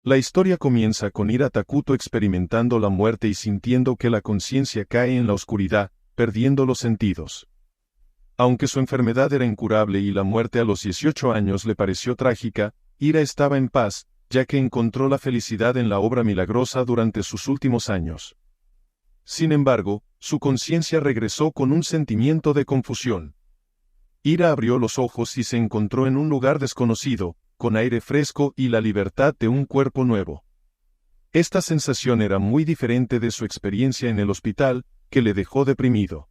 La historia comienza con Ira Takuto experimentando la muerte y sintiendo que la conciencia cae en la oscuridad, perdiendo los sentidos. Aunque su enfermedad era incurable y la muerte a los 18 años le pareció trágica, Ira estaba en paz, ya que encontró la felicidad en la obra milagrosa durante sus últimos años. Sin embargo, su conciencia regresó con un sentimiento de confusión. Ira abrió los ojos y se encontró en un lugar desconocido, con aire fresco y la libertad de un cuerpo nuevo. Esta sensación era muy diferente de su experiencia en el hospital, que le dejó deprimido.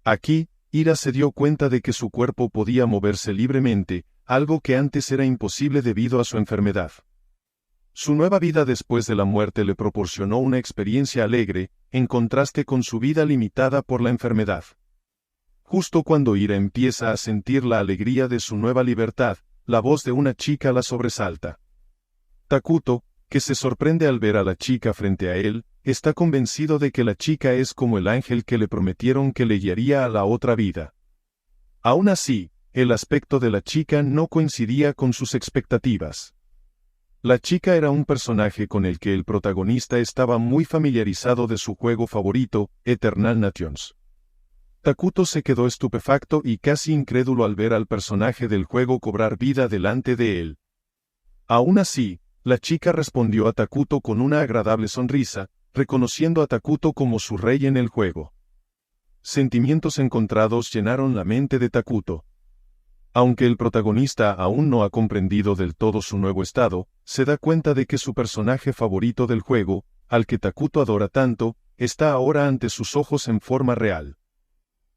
Aquí, Ira se dio cuenta de que su cuerpo podía moverse libremente, algo que antes era imposible debido a su enfermedad. Su nueva vida después de la muerte le proporcionó una experiencia alegre, en contraste con su vida limitada por la enfermedad. Justo cuando Ira empieza a sentir la alegría de su nueva libertad, la voz de una chica la sobresalta. Takuto, que se sorprende al ver a la chica frente a él, está convencido de que la chica es como el ángel que le prometieron que le guiaría a la otra vida. Aún así, el aspecto de la chica no coincidía con sus expectativas. La chica era un personaje con el que el protagonista estaba muy familiarizado de su juego favorito, Eternal Nations. Takuto se quedó estupefacto y casi incrédulo al ver al personaje del juego cobrar vida delante de él. Aún así, la chica respondió a Takuto con una agradable sonrisa, reconociendo a Takuto como su rey en el juego. Sentimientos encontrados llenaron la mente de Takuto. Aunque el protagonista aún no ha comprendido del todo su nuevo estado, se da cuenta de que su personaje favorito del juego, al que Takuto adora tanto, está ahora ante sus ojos en forma real.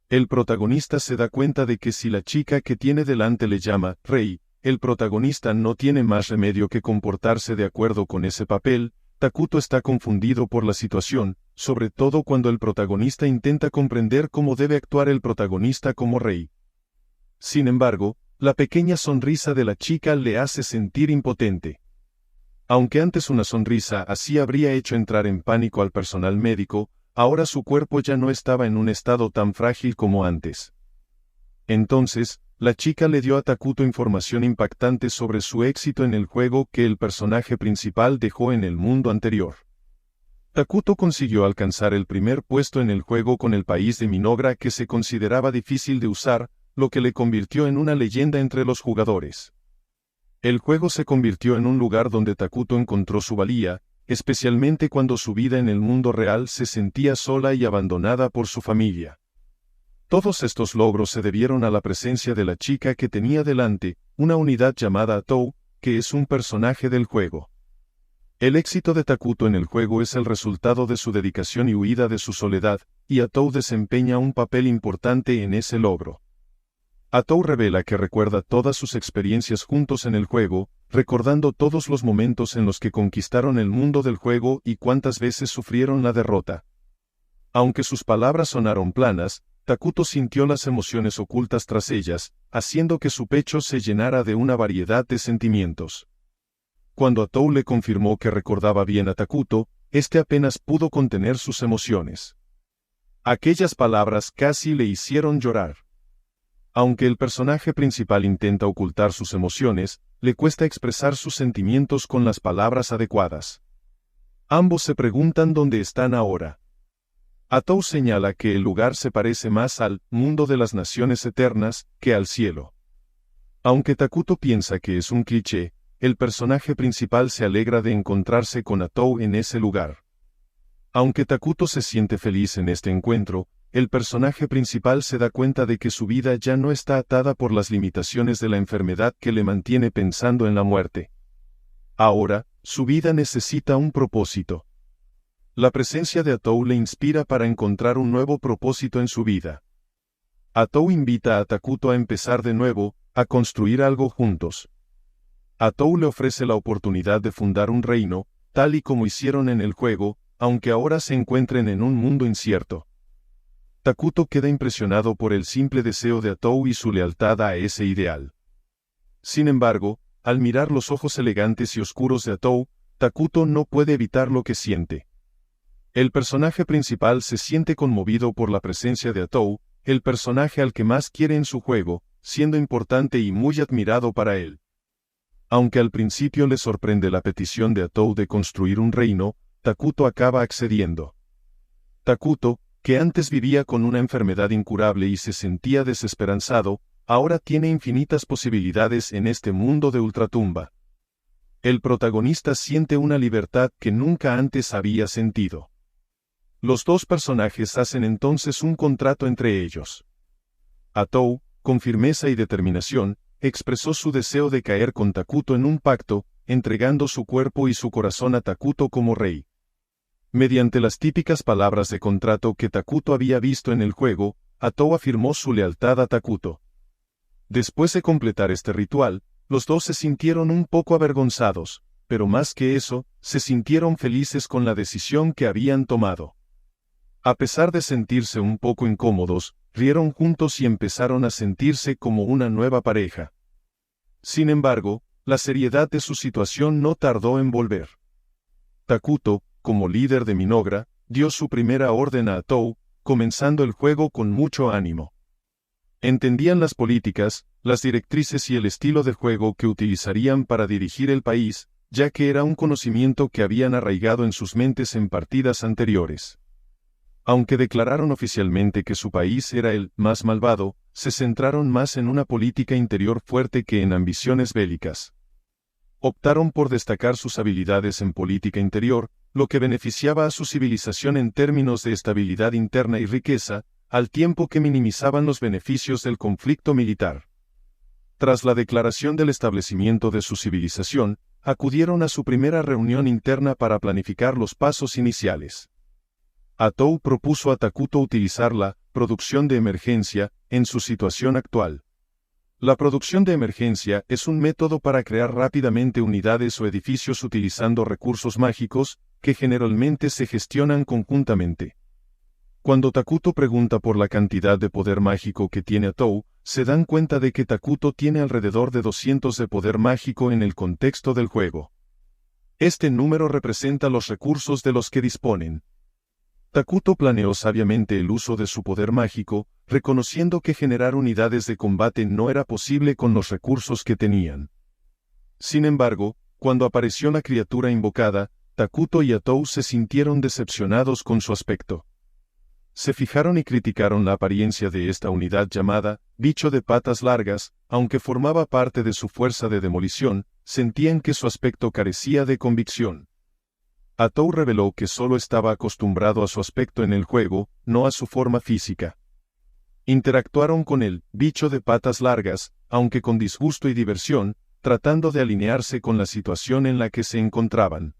El protagonista se da cuenta de que si la chica que tiene delante le llama rey, el protagonista no tiene más remedio que comportarse de acuerdo con ese papel. Takuto está confundido por la situación, sobre todo cuando el protagonista intenta comprender cómo debe actuar el protagonista como rey. Sin embargo, la pequeña sonrisa de la chica le hace sentir impotente. Aunque antes una sonrisa así habría hecho entrar en pánico al personal médico, ahora su cuerpo ya no estaba en un estado tan frágil como antes. Entonces, la chica le dio a Takuto información impactante sobre su éxito en el juego que el personaje principal dejó en el mundo anterior. Takuto consiguió alcanzar el primer puesto en el juego con el país de Minogra que se consideraba difícil de usar, lo que le convirtió en una leyenda entre los jugadores. El juego se convirtió en un lugar donde Takuto encontró su valía, especialmente cuando su vida en el mundo real se sentía sola y abandonada por su familia. Todos estos logros se debieron a la presencia de la chica que tenía delante, una unidad llamada Atou, que es un personaje del juego. El éxito de Takuto en el juego es el resultado de su dedicación y huida de su soledad, y Atou desempeña un papel importante en ese logro. Atou revela que recuerda todas sus experiencias juntos en el juego, recordando todos los momentos en los que conquistaron el mundo del juego y cuántas veces sufrieron la derrota. Aunque sus palabras sonaron planas, Takuto sintió las emociones ocultas tras ellas, haciendo que su pecho se llenara de una variedad de sentimientos. Cuando Atou le confirmó que recordaba bien a Takuto, este apenas pudo contener sus emociones. Aquellas palabras casi le hicieron llorar. Aunque el personaje principal intenta ocultar sus emociones, le cuesta expresar sus sentimientos con las palabras adecuadas. Ambos se preguntan dónde están ahora. Atou señala que el lugar se parece más al mundo de las naciones eternas que al cielo. Aunque Takuto piensa que es un cliché, el personaje principal se alegra de encontrarse con Atou en ese lugar. Aunque Takuto se siente feliz en este encuentro, el personaje principal se da cuenta de que su vida ya no está atada por las limitaciones de la enfermedad que le mantiene pensando en la muerte. Ahora, su vida necesita un propósito. La presencia de Atou le inspira para encontrar un nuevo propósito en su vida. Atou invita a Takuto a empezar de nuevo, a construir algo juntos. Atou le ofrece la oportunidad de fundar un reino, tal y como hicieron en el juego, aunque ahora se encuentren en un mundo incierto. Takuto queda impresionado por el simple deseo de Atou y su lealtad a ese ideal. Sin embargo, al mirar los ojos elegantes y oscuros de Atou, Takuto no puede evitar lo que siente. El personaje principal se siente conmovido por la presencia de Atou, el personaje al que más quiere en su juego, siendo importante y muy admirado para él. Aunque al principio le sorprende la petición de Atou de construir un reino, Takuto acaba accediendo. Takuto, que antes vivía con una enfermedad incurable y se sentía desesperanzado, ahora tiene infinitas posibilidades en este mundo de ultratumba. El protagonista siente una libertad que nunca antes había sentido. Los dos personajes hacen entonces un contrato entre ellos. Atou, con firmeza y determinación, expresó su deseo de caer con Takuto en un pacto, entregando su cuerpo y su corazón a Takuto como rey. Mediante las típicas palabras de contrato que Takuto había visto en el juego, Atou afirmó su lealtad a Takuto. Después de completar este ritual, los dos se sintieron un poco avergonzados, pero más que eso, se sintieron felices con la decisión que habían tomado. A pesar de sentirse un poco incómodos, rieron juntos y empezaron a sentirse como una nueva pareja. Sin embargo, la seriedad de su situación no tardó en volver. Takuto, como líder de Minogra, dio su primera orden a Atou, comenzando el juego con mucho ánimo. Entendían las políticas, las directrices y el estilo de juego que utilizarían para dirigir el país, ya que era un conocimiento que habían arraigado en sus mentes en partidas anteriores. Aunque declararon oficialmente que su país era el más malvado, se centraron más en una política interior fuerte que en ambiciones bélicas. Optaron por destacar sus habilidades en política interior, lo que beneficiaba a su civilización en términos de estabilidad interna y riqueza, al tiempo que minimizaban los beneficios del conflicto militar. Tras la declaración del establecimiento de su civilización, acudieron a su primera reunión interna para planificar los pasos iniciales. Atou propuso a Takuto utilizar la producción de emergencia en su situación actual. La producción de emergencia es un método para crear rápidamente unidades o edificios utilizando recursos mágicos, que generalmente se gestionan conjuntamente. Cuando Takuto pregunta por la cantidad de poder mágico que tiene Atou, se dan cuenta de que Takuto tiene alrededor de 200 de poder mágico en el contexto del juego. Este número representa los recursos de los que disponen. Takuto planeó sabiamente el uso de su poder mágico, reconociendo que generar unidades de combate no era posible con los recursos que tenían. Sin embargo, cuando apareció la criatura invocada, Takuto y Atou se sintieron decepcionados con su aspecto. Se fijaron y criticaron la apariencia de esta unidad llamada bicho de patas largas, aunque formaba parte de su fuerza de demolición, sentían que su aspecto carecía de convicción. Atou reveló que solo estaba acostumbrado a su aspecto en el juego, no a su forma física. Interactuaron con el bicho de patas largas, aunque con disgusto y diversión, tratando de alinearse con la situación en la que se encontraban.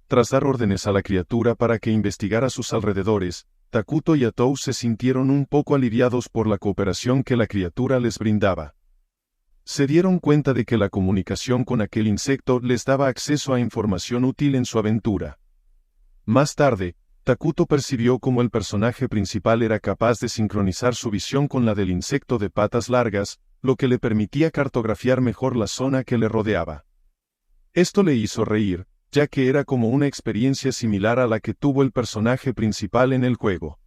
Tras dar órdenes a la criatura para que investigara sus alrededores, Takuto y Atou se sintieron un poco aliviados por la cooperación que la criatura les brindaba. Se dieron cuenta de que la comunicación con aquel insecto les daba acceso a información útil en su aventura. Más tarde, Takuto percibió cómo el personaje principal era capaz de sincronizar su visión con la del insecto de patas largas, lo que le permitía cartografiar mejor la zona que le rodeaba. Esto le hizo reír, ya que era como una experiencia similar a la que tuvo el personaje principal en el juego.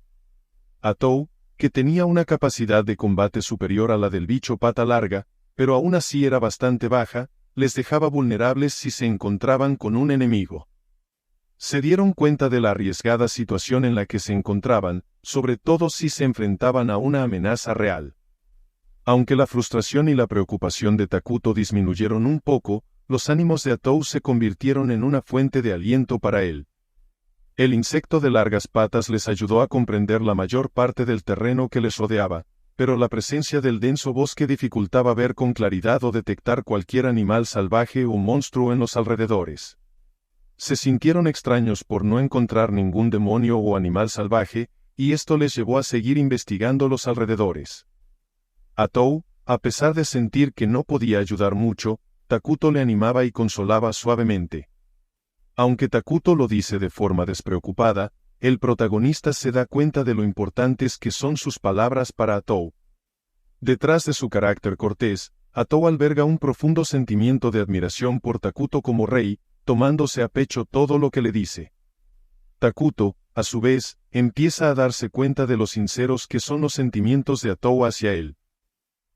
Atou, que tenía una capacidad de combate superior a la del bicho pata larga, pero aún así era bastante baja, les dejaba vulnerables si se encontraban con un enemigo. Se dieron cuenta de la arriesgada situación en la que se encontraban, sobre todo si se enfrentaban a una amenaza real. Aunque la frustración y la preocupación de Takuto disminuyeron un poco, los ánimos de Atou se convirtieron en una fuente de aliento para él. El insecto de largas patas les ayudó a comprender la mayor parte del terreno que les rodeaba, pero la presencia del denso bosque dificultaba ver con claridad o detectar cualquier animal salvaje o monstruo en los alrededores. Se sintieron extraños por no encontrar ningún demonio o animal salvaje, y esto les llevó a seguir investigando los alrededores. Atou, a pesar de sentir que no podía ayudar mucho, Takuto le animaba y consolaba suavemente. Aunque Takuto lo dice de forma despreocupada, el protagonista se da cuenta de lo importantes que son sus palabras para Atou. Detrás de su carácter cortés, Atou alberga un profundo sentimiento de admiración por Takuto como rey, tomándose a pecho todo lo que le dice. Takuto, a su vez, empieza a darse cuenta de lo sinceros que son los sentimientos de Atou hacia él.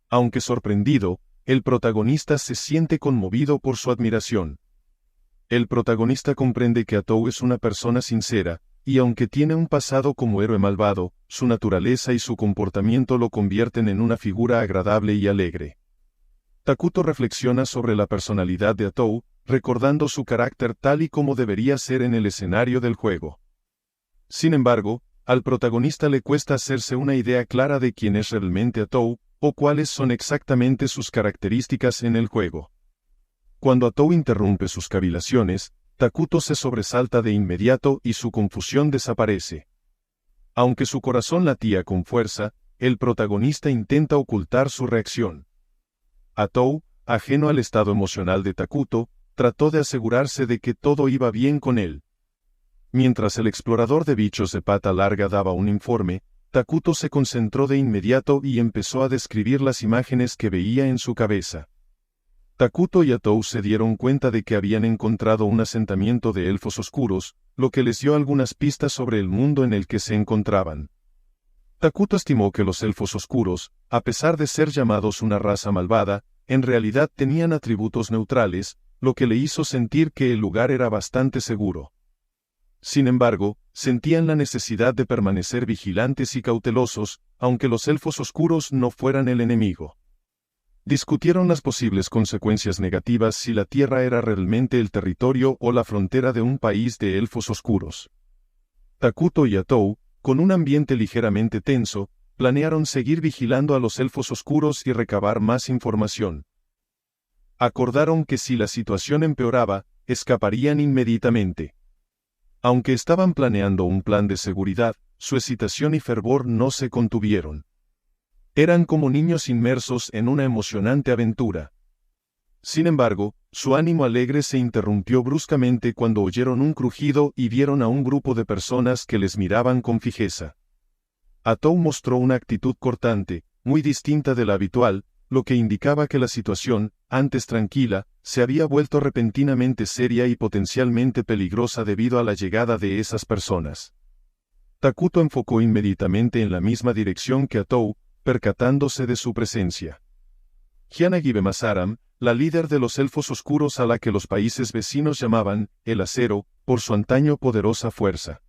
Aunque sorprendido, el protagonista se siente conmovido por su admiración. El protagonista comprende que Atou es una persona sincera, y aunque tiene un pasado como héroe malvado, su naturaleza y su comportamiento lo convierten en una figura agradable y alegre. Takuto reflexiona sobre la personalidad de Atou, recordando su carácter tal y como debería ser en el escenario del juego. Sin embargo, al protagonista le cuesta hacerse una idea clara de quién es realmente Atou, o cuáles son exactamente sus características en el juego. Cuando Atou interrumpe sus cavilaciones, Takuto se sobresalta de inmediato y su confusión desaparece. Aunque su corazón latía con fuerza, el protagonista intenta ocultar su reacción. Atou, ajeno al estado emocional de Takuto, trató de asegurarse de que todo iba bien con él. Mientras el explorador de bichos de pata larga daba un informe, Takuto se concentró de inmediato y empezó a describir las imágenes que veía en su cabeza. Takuto y Atou se dieron cuenta de que habían encontrado un asentamiento de elfos oscuros, lo que les dio algunas pistas sobre el mundo en el que se encontraban. Takuto estimó que los elfos oscuros, a pesar de ser llamados una raza malvada, en realidad tenían atributos neutrales, lo que le hizo sentir que el lugar era bastante seguro. Sin embargo, sentían la necesidad de permanecer vigilantes y cautelosos, aunque los elfos oscuros no fueran el enemigo. Discutieron las posibles consecuencias negativas si la Tierra era realmente el territorio o la frontera de un país de elfos oscuros. Takuto y Atou, con un ambiente ligeramente tenso, planearon seguir vigilando a los elfos oscuros y recabar más información. Acordaron que si la situación empeoraba, escaparían inmediatamente. Aunque estaban planeando un plan de seguridad, su excitación y fervor no se contuvieron. Eran como niños inmersos en una emocionante aventura. Sin embargo, su ánimo alegre se interrumpió bruscamente cuando oyeron un crujido y vieron a un grupo de personas que les miraban con fijeza. Atou mostró una actitud cortante, muy distinta de la habitual, lo que indicaba que la situación, antes tranquila, se había vuelto repentinamente seria y potencialmente peligrosa debido a la llegada de esas personas. Takuto enfocó inmediatamente en la misma dirección que Atou, percatándose de su presencia. Hyanagi Masaram, la líder de los elfos oscuros a la que los países vecinos llamaban el acero, por su antaño poderosa fuerza.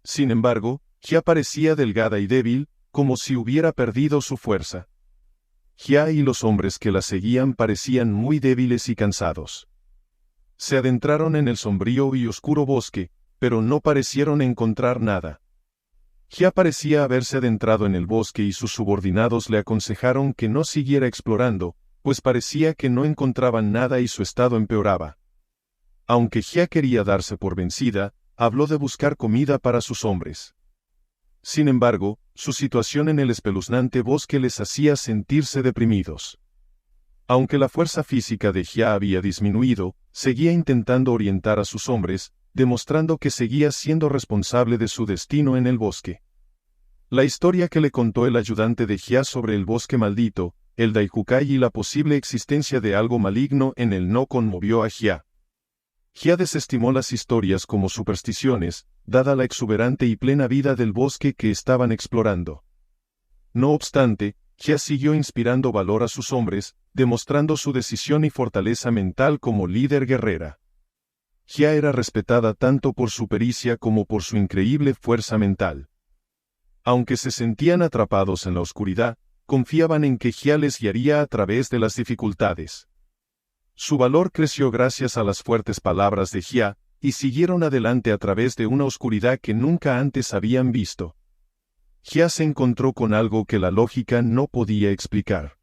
Sin embargo, Hya parecía delgada y débil, como si hubiera perdido su fuerza. Hya y los hombres que la seguían parecían muy débiles y cansados. Se adentraron en el sombrío y oscuro bosque, pero no parecieron encontrar nada. Hya parecía haberse adentrado en el bosque y sus subordinados le aconsejaron que no siguiera explorando, pues parecía que no encontraban nada y su estado empeoraba. Aunque Hya quería darse por vencida, habló de buscar comida para sus hombres. Sin embargo, su situación en el espeluznante bosque les hacía sentirse deprimidos. Aunque la fuerza física de Hya había disminuido, seguía intentando orientar a sus hombres, demostrando que seguía siendo responsable de su destino en el bosque. La historia que le contó el ayudante de Hya sobre el bosque maldito, el Daihukai y la posible existencia de algo maligno en él no conmovió a Hya. Hya desestimó las historias como supersticiones, dada la exuberante y plena vida del bosque que estaban explorando. No obstante, Hya siguió inspirando valor a sus hombres, demostrando su decisión y fortaleza mental como líder guerrera. Hya era respetada tanto por su pericia como por su increíble fuerza mental. Aunque se sentían atrapados en la oscuridad, confiaban en que Hya les guiaría a través de las dificultades. Su valor creció gracias a las fuertes palabras de Hya, y siguieron adelante a través de una oscuridad que nunca antes habían visto. Hya se encontró con algo que la lógica no podía explicar.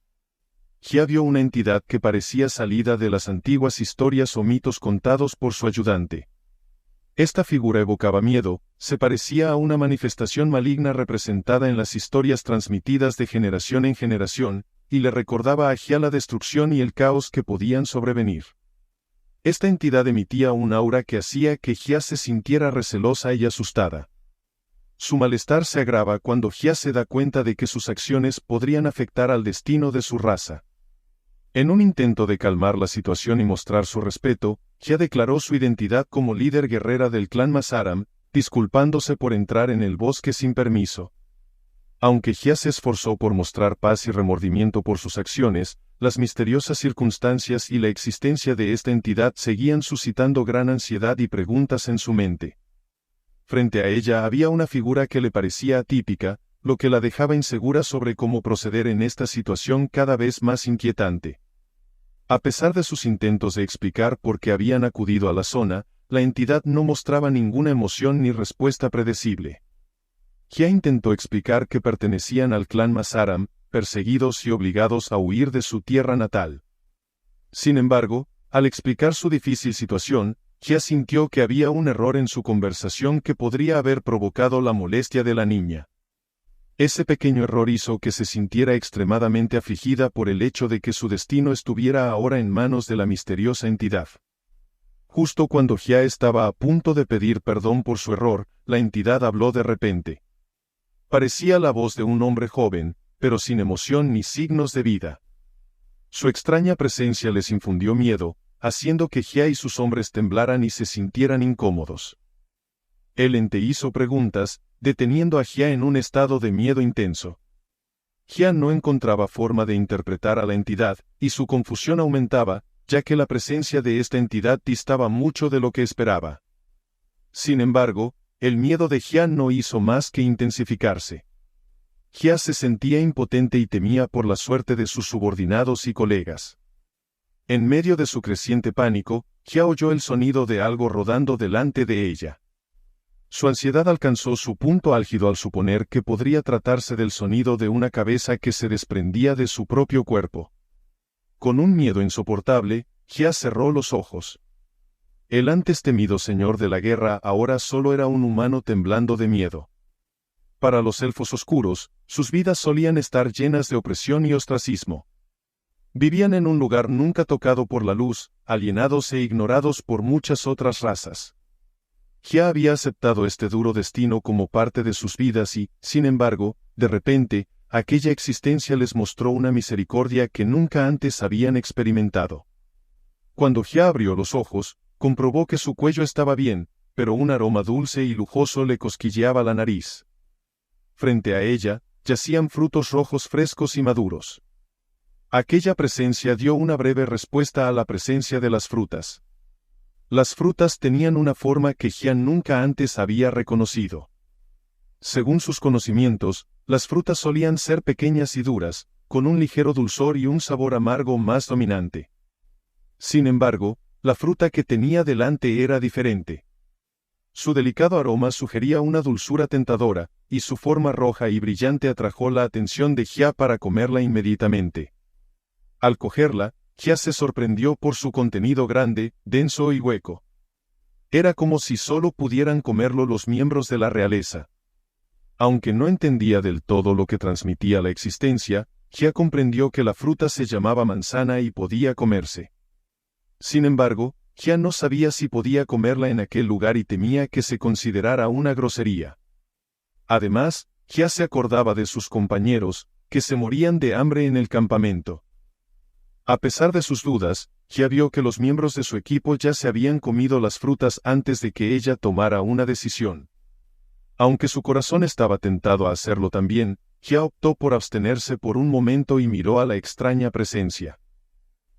Hya vio una entidad que parecía salida de las antiguas historias o mitos contados por su ayudante. Esta figura evocaba miedo, se parecía a una manifestación maligna representada en las historias transmitidas de generación en generación, y le recordaba a Hya la destrucción y el caos que podían sobrevenir. Esta entidad emitía un aura que hacía que Hya se sintiera recelosa y asustada. Su malestar se agrava cuando Hya se da cuenta de que sus acciones podrían afectar al destino de su raza. En un intento de calmar la situación y mostrar su respeto, Hya declaró su identidad como líder guerrera del clan Masaram, disculpándose por entrar en el bosque sin permiso. Aunque Hya se esforzó por mostrar paz y remordimiento por sus acciones, las misteriosas circunstancias y la existencia de esta entidad seguían suscitando gran ansiedad y preguntas en su mente. Frente a ella había una figura que le parecía atípica, lo que la dejaba insegura sobre cómo proceder en esta situación cada vez más inquietante. A pesar de sus intentos de explicar por qué habían acudido a la zona, la entidad no mostraba ninguna emoción ni respuesta predecible. Hia intentó explicar que pertenecían al clan Masaram, perseguidos y obligados a huir de su tierra natal. Sin embargo, al explicar su difícil situación, Hia sintió que había un error en su conversación que podría haber provocado la molestia de la niña. Ese pequeño error hizo que se sintiera extremadamente afligida por el hecho de que su destino estuviera ahora en manos de la misteriosa entidad. Justo cuando Hia estaba a punto de pedir perdón por su error, la entidad habló de repente. Parecía la voz de un hombre joven, pero sin emoción ni signos de vida. Su extraña presencia les infundió miedo, haciendo que Hia y sus hombres temblaran y se sintieran incómodos. El ente hizo preguntas, deteniendo a Hia en un estado de miedo intenso. Hia no encontraba forma de interpretar a la entidad, y su confusión aumentaba, ya que la presencia de esta entidad distaba mucho de lo que esperaba. Sin embargo, el miedo de Hia no hizo más que intensificarse. Hia se sentía impotente y temía por la suerte de sus subordinados y colegas. En medio de su creciente pánico, Hia oyó el sonido de algo rodando delante de ella. Su ansiedad alcanzó su punto álgido al suponer que podría tratarse del sonido de una cabeza que se desprendía de su propio cuerpo. Con un miedo insoportable, Hia cerró los ojos. El antes temido señor de la guerra ahora solo era un humano temblando de miedo. Para los elfos oscuros, sus vidas solían estar llenas de opresión y ostracismo. Vivían en un lugar nunca tocado por la luz, alienados e ignorados por muchas otras razas. Hia había aceptado este duro destino como parte de sus vidas y, sin embargo, de repente, aquella existencia les mostró una misericordia que nunca antes habían experimentado. Cuando Hia abrió los ojos, comprobó que su cuello estaba bien, pero un aroma dulce y lujoso le cosquilleaba la nariz. Frente a ella, yacían frutos rojos frescos y maduros. Aquella presencia dio una breve respuesta a la presencia de las frutas. Las frutas tenían una forma que Hia nunca antes había reconocido. Según sus conocimientos, las frutas solían ser pequeñas y duras, con un ligero dulzor y un sabor amargo más dominante. Sin embargo, la fruta que tenía delante era diferente. Su delicado aroma sugería una dulzura tentadora, y su forma roja y brillante atrajo la atención de Hia para comerla inmediatamente. Al cogerla, Hia se sorprendió por su contenido grande, denso y hueco. Era como si solo pudieran comerlo los miembros de la realeza. Aunque no entendía del todo lo que transmitía la existencia, Hia comprendió que la fruta se llamaba manzana y podía comerse. Sin embargo, Hia no sabía si podía comerla en aquel lugar y temía que se considerara una grosería. Además, Hia se acordaba de sus compañeros, que se morían de hambre en el campamento. A pesar de sus dudas, Hia vio que los miembros de su equipo ya se habían comido las frutas antes de que ella tomara una decisión. Aunque su corazón estaba tentado a hacerlo también, Hia optó por abstenerse por un momento y miró a la extraña presencia.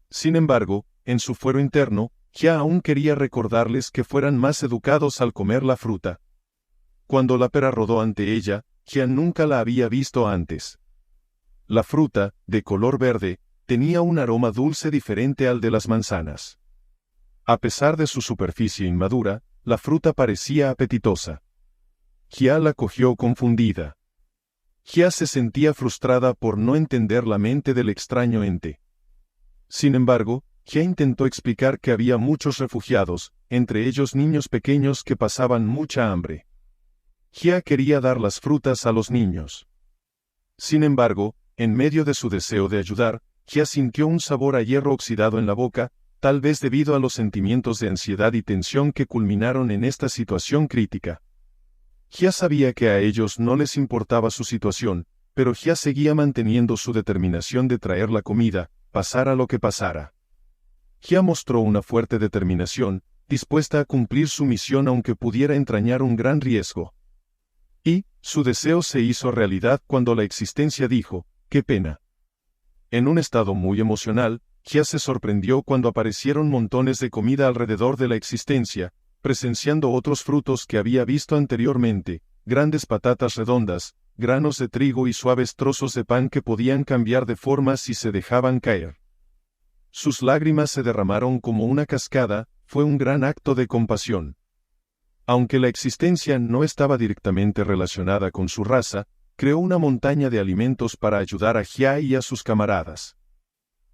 Sin embargo, en su fuero interno, Hia aún quería recordarles que fueran más educados al comer la fruta. Cuando la pera rodó ante ella, Hia nunca la había visto antes. La fruta, de color verde, tenía un aroma dulce diferente al de las manzanas. A pesar de su superficie inmadura, la fruta parecía apetitosa. Hia la cogió confundida. Hia se sentía frustrada por no entender la mente del extraño ente. Sin embargo, Hia intentó explicar que había muchos refugiados, entre ellos niños pequeños que pasaban mucha hambre. Hia quería dar las frutas a los niños. Sin embargo, en medio de su deseo de ayudar, Hia sintió un sabor a hierro oxidado en la boca, tal vez debido a los sentimientos de ansiedad y tensión que culminaron en esta situación crítica. Hia sabía que a ellos no les importaba su situación, pero Hia seguía manteniendo su determinación de traer la comida, pasara lo que pasara. Hia mostró una fuerte determinación, dispuesta a cumplir su misión aunque pudiera entrañar un gran riesgo. Y, su deseo se hizo realidad cuando la existencia dijo, «¡Qué pena!». En un estado muy emocional, Hya se sorprendió cuando aparecieron montones de comida alrededor de la existencia, presenciando otros frutos que había visto anteriormente, grandes patatas redondas, granos de trigo y suaves trozos de pan que podían cambiar de forma si se dejaban caer. Sus lágrimas se derramaron como una cascada, fue un gran acto de compasión. Aunque la existencia no estaba directamente relacionada con su raza, creó una montaña de alimentos para ayudar a Hya y a sus camaradas.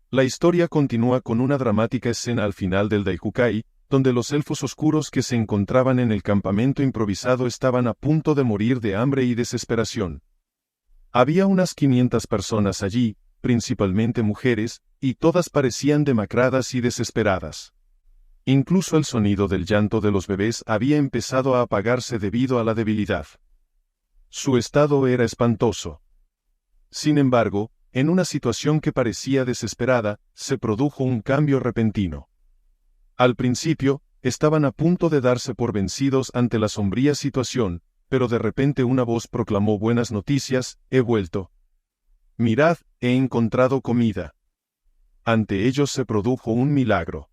La historia continúa con una dramática escena al final del Daihukai, donde los elfos oscuros que se encontraban en el campamento improvisado estaban a punto de morir de hambre y desesperación. Había unas 500 personas allí, principalmente mujeres, y todas parecían demacradas y desesperadas. Incluso el sonido del llanto de los bebés había empezado a apagarse debido a la debilidad. Su estado era espantoso. Sin embargo, en una situación que parecía desesperada, se produjo un cambio repentino. Al principio, estaban a punto de darse por vencidos ante la sombría situación, pero de repente una voz proclamó: buenas noticias, he vuelto. Mirad, he encontrado comida. Ante ellos se produjo un milagro.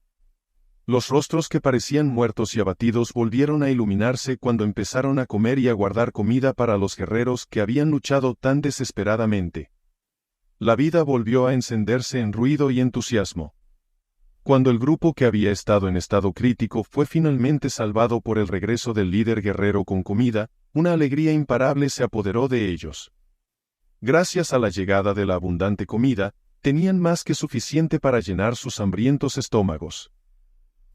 Los rostros que parecían muertos y abatidos volvieron a iluminarse cuando empezaron a comer y a guardar comida para los guerreros que habían luchado tan desesperadamente. La vida volvió a encenderse en ruido y entusiasmo. Cuando el grupo que había estado en estado crítico fue finalmente salvado por el regreso del líder guerrero con comida, una alegría imparable se apoderó de ellos. Gracias a la llegada de la abundante comida, tenían más que suficiente para llenar sus hambrientos estómagos.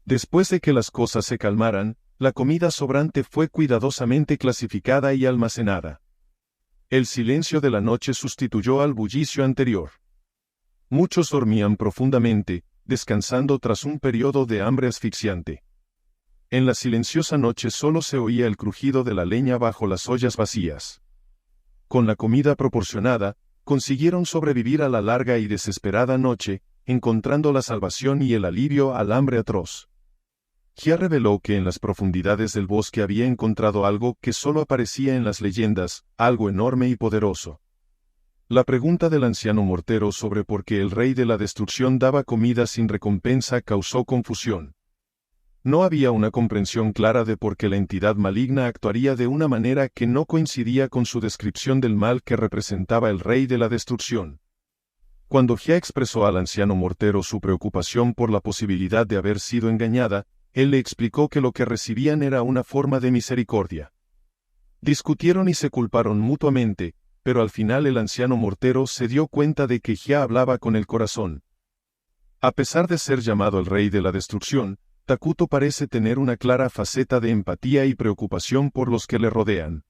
Después de que las cosas se calmaran, la comida sobrante fue cuidadosamente clasificada y almacenada. El silencio de la noche sustituyó al bullicio anterior. Muchos dormían profundamente, descansando tras un periodo de hambre asfixiante. En la silenciosa noche solo se oía el crujido de la leña bajo las ollas vacías. Con la comida proporcionada, consiguieron sobrevivir a la larga y desesperada noche, encontrando la salvación y el alivio al hambre atroz. Hya reveló que en las profundidades del bosque había encontrado algo que solo aparecía en las leyendas, algo enorme y poderoso. La pregunta del anciano mortero sobre por qué el rey de la destrucción daba comida sin recompensa causó confusión. No había una comprensión clara de por qué la entidad maligna actuaría de una manera que no coincidía con su descripción del mal que representaba el rey de la destrucción. Cuando Hya expresó al anciano mortero su preocupación por la posibilidad de haber sido engañada, él le explicó que lo que recibían era una forma de misericordia. Discutieron y se culparon mutuamente, pero al final el anciano mortero se dio cuenta de que Hya hablaba con el corazón. A pesar de ser llamado el rey de la destrucción, Takuto parece tener una clara faceta de empatía y preocupación por los que le rodean.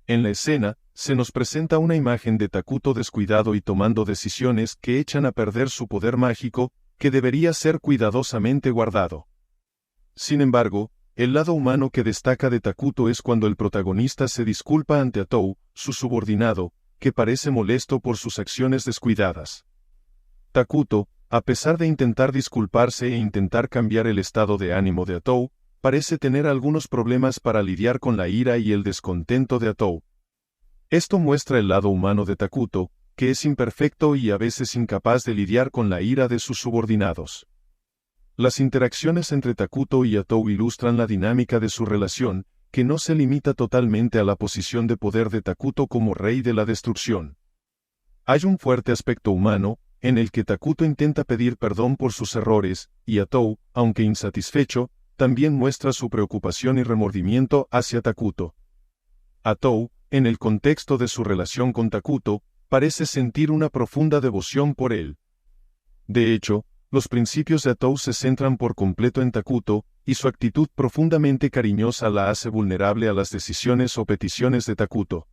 En la escena, se nos presenta una imagen de Takuto descuidado y tomando decisiones que echan a perder su poder mágico, que debería ser cuidadosamente guardado. Sin embargo, el lado humano que destaca de Takuto es cuando el protagonista se disculpa ante Atou, su subordinado, que parece molesto por sus acciones descuidadas. Takuto, a pesar de intentar disculparse e intentar cambiar el estado de ánimo de Atou, parece tener algunos problemas para lidiar con la ira y el descontento de Atou. Esto muestra el lado humano de Takuto, que es imperfecto y a veces incapaz de lidiar con la ira de sus subordinados. Las interacciones entre Takuto y Atou ilustran la dinámica de su relación, que no se limita totalmente a la posición de poder de Takuto como rey de la destrucción. Hay un fuerte aspecto humano, en el que Takuto intenta pedir perdón por sus errores, y Atou, aunque insatisfecho, también muestra su preocupación y remordimiento hacia Takuto. Atou, en el contexto de su relación con Takuto, parece sentir una profunda devoción por él. De hecho, los principios de Atou se centran por completo en Takuto, y su actitud profundamente cariñosa la hace vulnerable a las decisiones o peticiones de Takuto.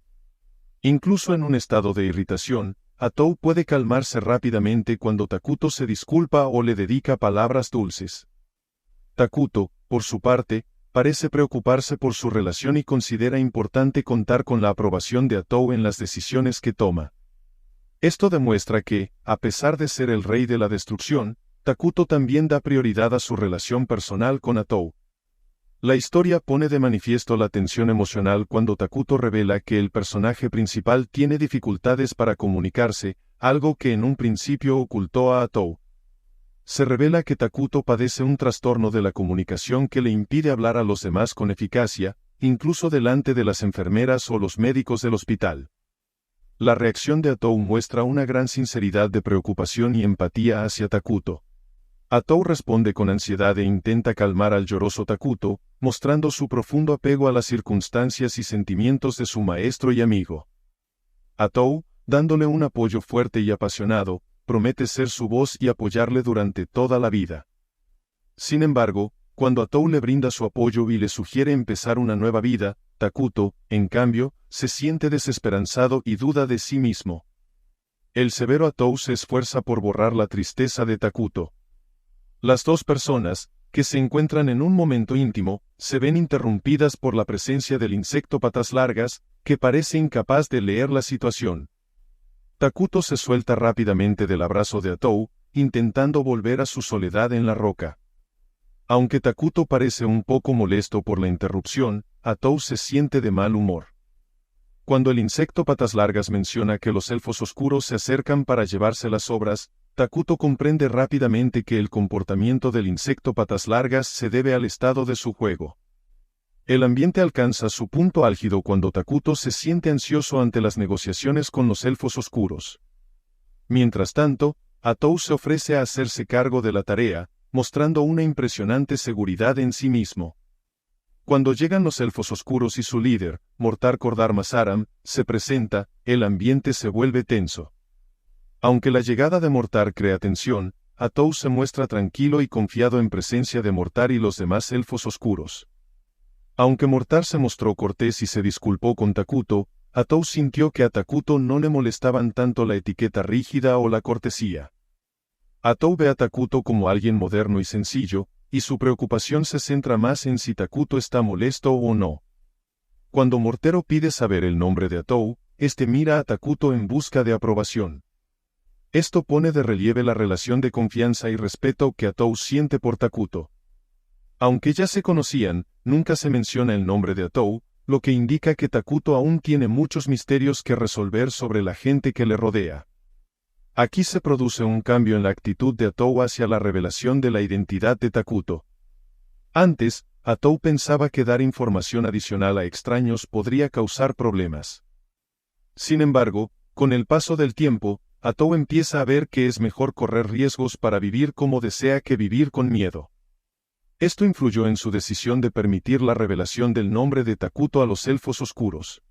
Incluso en un estado de irritación, Atou puede calmarse rápidamente cuando Takuto se disculpa o le dedica palabras dulces. Takuto, por su parte, parece preocuparse por su relación y considera importante contar con la aprobación de Atou en las decisiones que toma. Esto demuestra que, a pesar de ser el rey de la destrucción, Takuto también da prioridad a su relación personal con Atou. La historia pone de manifiesto la tensión emocional cuando Takuto revela que el personaje principal tiene dificultades para comunicarse, algo que en un principio ocultó a Atou. Se revela que Takuto padece un trastorno de la comunicación que le impide hablar a los demás con eficacia, incluso delante de las enfermeras o los médicos del hospital. La reacción de Atou muestra una gran sinceridad de preocupación y empatía hacia Takuto. Atou responde con ansiedad e intenta calmar al lloroso Takuto, mostrando su profundo apego a las circunstancias y sentimientos de su maestro y amigo. Atou, dándole un apoyo fuerte y apasionado, promete ser su voz y apoyarle durante toda la vida. Sin embargo, cuando Atou le brinda su apoyo y le sugiere empezar una nueva vida, Takuto, en cambio, se siente desesperanzado y duda de sí mismo. El severo Atou se esfuerza por borrar la tristeza de Takuto. Las dos personas, que se encuentran en un momento íntimo, se ven interrumpidas por la presencia del insecto patas largas, que parece incapaz de leer la situación. Takuto se suelta rápidamente del abrazo de Atou, intentando volver a su soledad en la roca. Aunque Takuto parece un poco molesto por la interrupción, Atou se siente de mal humor. Cuando el insecto patas largas menciona que los elfos oscuros se acercan para llevarse las obras, Takuto comprende rápidamente que el comportamiento del insecto patas largas se debe al estado de su juego. El ambiente alcanza su punto álgido cuando Takuto se siente ansioso ante las negociaciones con los elfos oscuros. Mientras tanto, Atou se ofrece a hacerse cargo de la tarea, mostrando una impresionante seguridad en sí mismo. Cuando llegan los elfos oscuros y su líder, Mortar Kordar Masaram, se presenta, el ambiente se vuelve tenso. Aunque la llegada de Mortar crea tensión, Atou se muestra tranquilo y confiado en presencia de Mortar y los demás elfos oscuros. Aunque Mortar se mostró cortés y se disculpó con Takuto, Atou sintió que a Takuto no le molestaban tanto la etiqueta rígida o la cortesía. Atou ve a Takuto como alguien moderno y sencillo, y su preocupación se centra más en si Takuto está molesto o no. Cuando Mortero pide saber el nombre de Atou, este mira a Takuto en busca de aprobación. Esto pone de relieve la relación de confianza y respeto que Atou siente por Takuto. Aunque ya se conocían, nunca se menciona el nombre de Atou, lo que indica que Takuto aún tiene muchos misterios que resolver sobre la gente que le rodea. Aquí se produce un cambio en la actitud de Atou hacia la revelación de la identidad de Takuto. Antes, Atou pensaba que dar información adicional a extraños podría causar problemas. Sin embargo, con el paso del tiempo, Atou empieza a ver que es mejor correr riesgos para vivir como desea que vivir con miedo. Esto influyó en su decisión de permitir la revelación del nombre de Takuto a los elfos oscuros.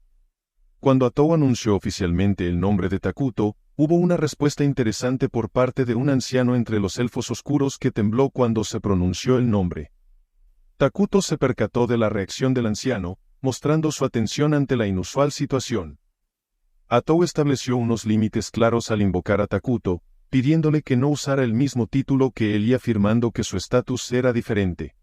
Cuando Atou anunció oficialmente el nombre de Takuto, hubo una respuesta interesante por parte de un anciano entre los elfos oscuros que tembló cuando se pronunció el nombre. Takuto se percató de la reacción del anciano, mostrando su atención ante la inusual situación. Atou estableció unos límites claros al invocar a Takuto, pidiéndole que no usara el mismo título que él y afirmando que su estatus era diferente.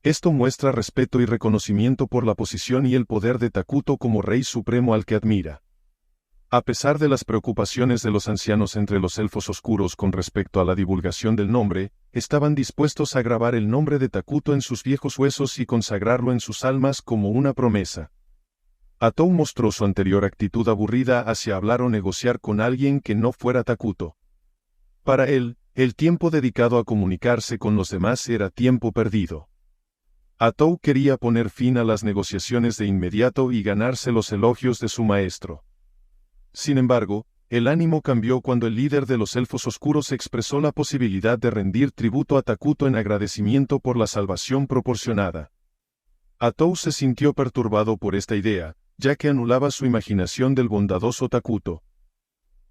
Esto muestra respeto y reconocimiento por la posición y el poder de Takuto como rey supremo al que admira. A pesar de las preocupaciones de los ancianos entre los elfos oscuros con respecto a la divulgación del nombre, estaban dispuestos a grabar el nombre de Takuto en sus viejos huesos y consagrarlo en sus almas como una promesa. Atou mostró su anterior actitud aburrida hacia hablar o negociar con alguien que no fuera Takuto. Para él, el tiempo dedicado a comunicarse con los demás era tiempo perdido. Atou quería poner fin a las negociaciones de inmediato y ganarse los elogios de su maestro. Sin embargo, el ánimo cambió cuando el líder de los elfos oscuros expresó la posibilidad de rendir tributo a Takuto en agradecimiento por la salvación proporcionada. Atou se sintió perturbado por esta idea, ya que anulaba su imaginación del bondadoso Takuto.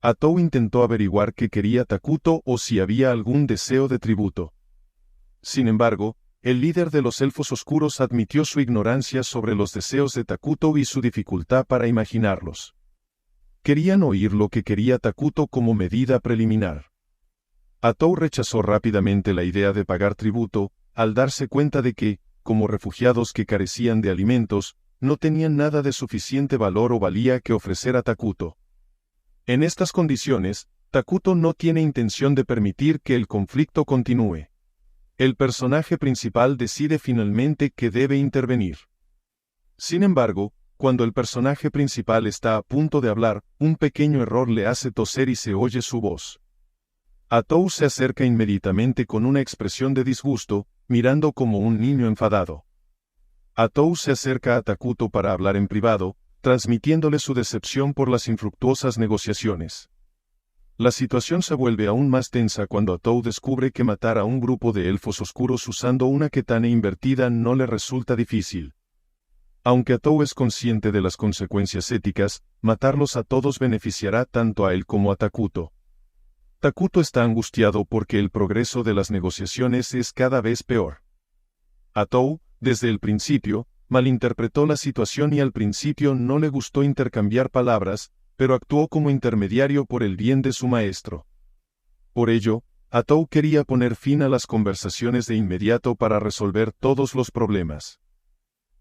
Atou intentó averiguar qué quería Takuto o si había algún deseo de tributo. Sin embargo, el líder de los elfos oscuros admitió su ignorancia sobre los deseos de Takuto y su dificultad para imaginarlos. Querían oír lo que quería Takuto como medida preliminar. Atou rechazó rápidamente la idea de pagar tributo, al darse cuenta de que, como refugiados que carecían de alimentos, no tenían nada de suficiente valor o valía que ofrecer a Takuto. En estas condiciones, Takuto no tiene intención de permitir que el conflicto continúe. El personaje principal decide finalmente que debe intervenir. Sin embargo, cuando el personaje principal está a punto de hablar, un pequeño error le hace toser y se oye su voz. Atou se acerca inmediatamente con una expresión de disgusto, mirando como un niño enfadado. Atou se acerca a Takuto para hablar en privado, transmitiéndole su decepción por las infructuosas negociaciones. La situación se vuelve aún más tensa cuando Atou descubre que matar a un grupo de elfos oscuros usando una katana invertida no le resulta difícil. Aunque Atou es consciente de las consecuencias éticas, matarlos a todos beneficiará tanto a él como a Takuto. Takuto está angustiado porque el progreso de las negociaciones es cada vez peor. Atou, desde el principio, malinterpretó la situación y al principio no le gustó intercambiar palabras, pero actuó como intermediario por el bien de su maestro. Por ello, Atou quería poner fin a las conversaciones de inmediato para resolver todos los problemas.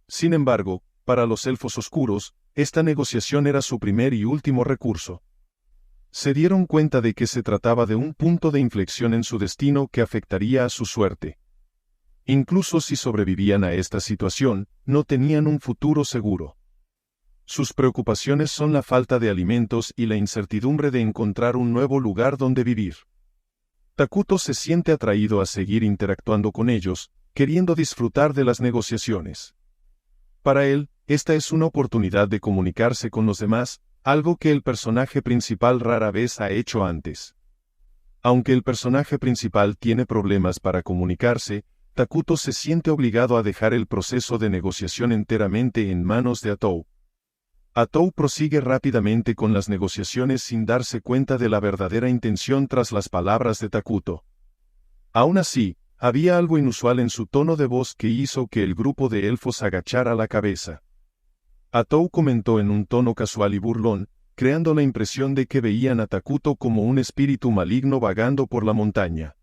Sin embargo, para los elfos oscuros, esta negociación era su primer y último recurso. Se dieron cuenta de que se trataba de un punto de inflexión en su destino que afectaría a su suerte. Incluso si sobrevivían a esta situación, no tenían un futuro seguro. Sus preocupaciones son la falta de alimentos y la incertidumbre de encontrar un nuevo lugar donde vivir. Takuto se siente atraído a seguir interactuando con ellos, queriendo disfrutar de las negociaciones. Para él, esta es una oportunidad de comunicarse con los demás, algo que el personaje principal rara vez ha hecho antes. Aunque el personaje principal tiene problemas para comunicarse, Takuto se siente obligado a dejar el proceso de negociación enteramente en manos de Atou. Atou prosigue rápidamente con las negociaciones sin darse cuenta de la verdadera intención tras las palabras de Takuto. Aún así, había algo inusual en su tono de voz que hizo que el grupo de elfos agachara la cabeza. Atou comentó en un tono casual y burlón, creando la impresión de que veían a Takuto como un espíritu maligno vagando por la montaña.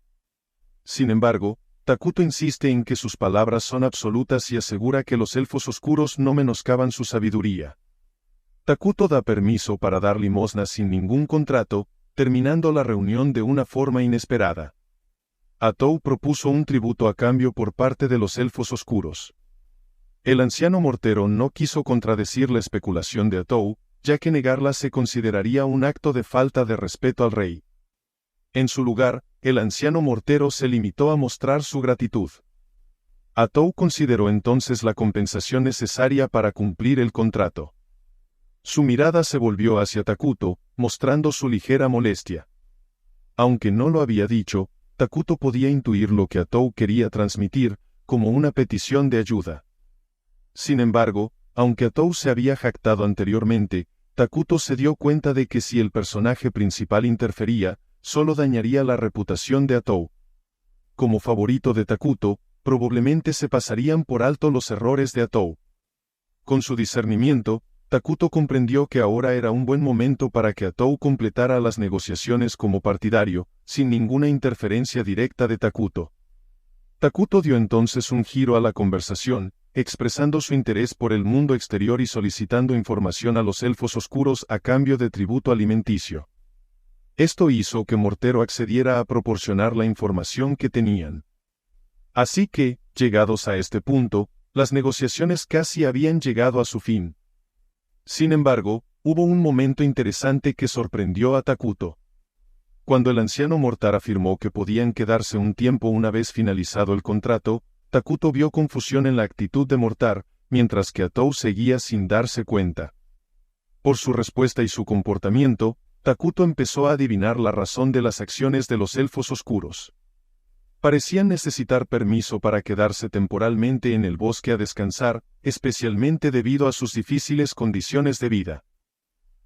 Sin embargo, Takuto insiste en que sus palabras son absolutas y asegura que los elfos oscuros no menoscaban su sabiduría. Takuto da permiso para dar limosna sin ningún contrato, terminando la reunión de una forma inesperada. Atou propuso un tributo a cambio por parte de los elfos oscuros. El anciano mortero no quiso contradecir la especulación de Atou, ya que negarla se consideraría un acto de falta de respeto al rey. En su lugar, el anciano mortero se limitó a mostrar su gratitud. Atou consideró entonces la compensación necesaria para cumplir el contrato. Su mirada se volvió hacia Takuto, mostrando su ligera molestia. Aunque no lo había dicho, Takuto podía intuir lo que Atou quería transmitir, como una petición de ayuda. Sin embargo, aunque Atou se había jactado anteriormente, Takuto se dio cuenta de que si el personaje principal interfería, solo dañaría la reputación de Atou. Como favorito de Takuto, probablemente se pasarían por alto los errores de Atou. Con su discernimiento, Takuto comprendió que ahora era un buen momento para que Atou completara las negociaciones como partidario, sin ninguna interferencia directa de Takuto. Takuto dio entonces un giro a la conversación, expresando su interés por el mundo exterior y solicitando información a los elfos oscuros a cambio de tributo alimenticio. Esto hizo que Mortero accediera a proporcionar la información que tenían. Así que, llegados a este punto, las negociaciones casi habían llegado a su fin. Sin embargo, hubo un momento interesante que sorprendió a Takuto. Cuando el anciano Mortar afirmó que podían quedarse un tiempo una vez finalizado el contrato, Takuto vio confusión en la actitud de Mortar, mientras que Atou seguía sin darse cuenta. Por su respuesta y su comportamiento, Takuto empezó a adivinar la razón de las acciones de los elfos oscuros. Parecían necesitar permiso para quedarse temporalmente en el bosque a descansar, especialmente debido a sus difíciles condiciones de vida.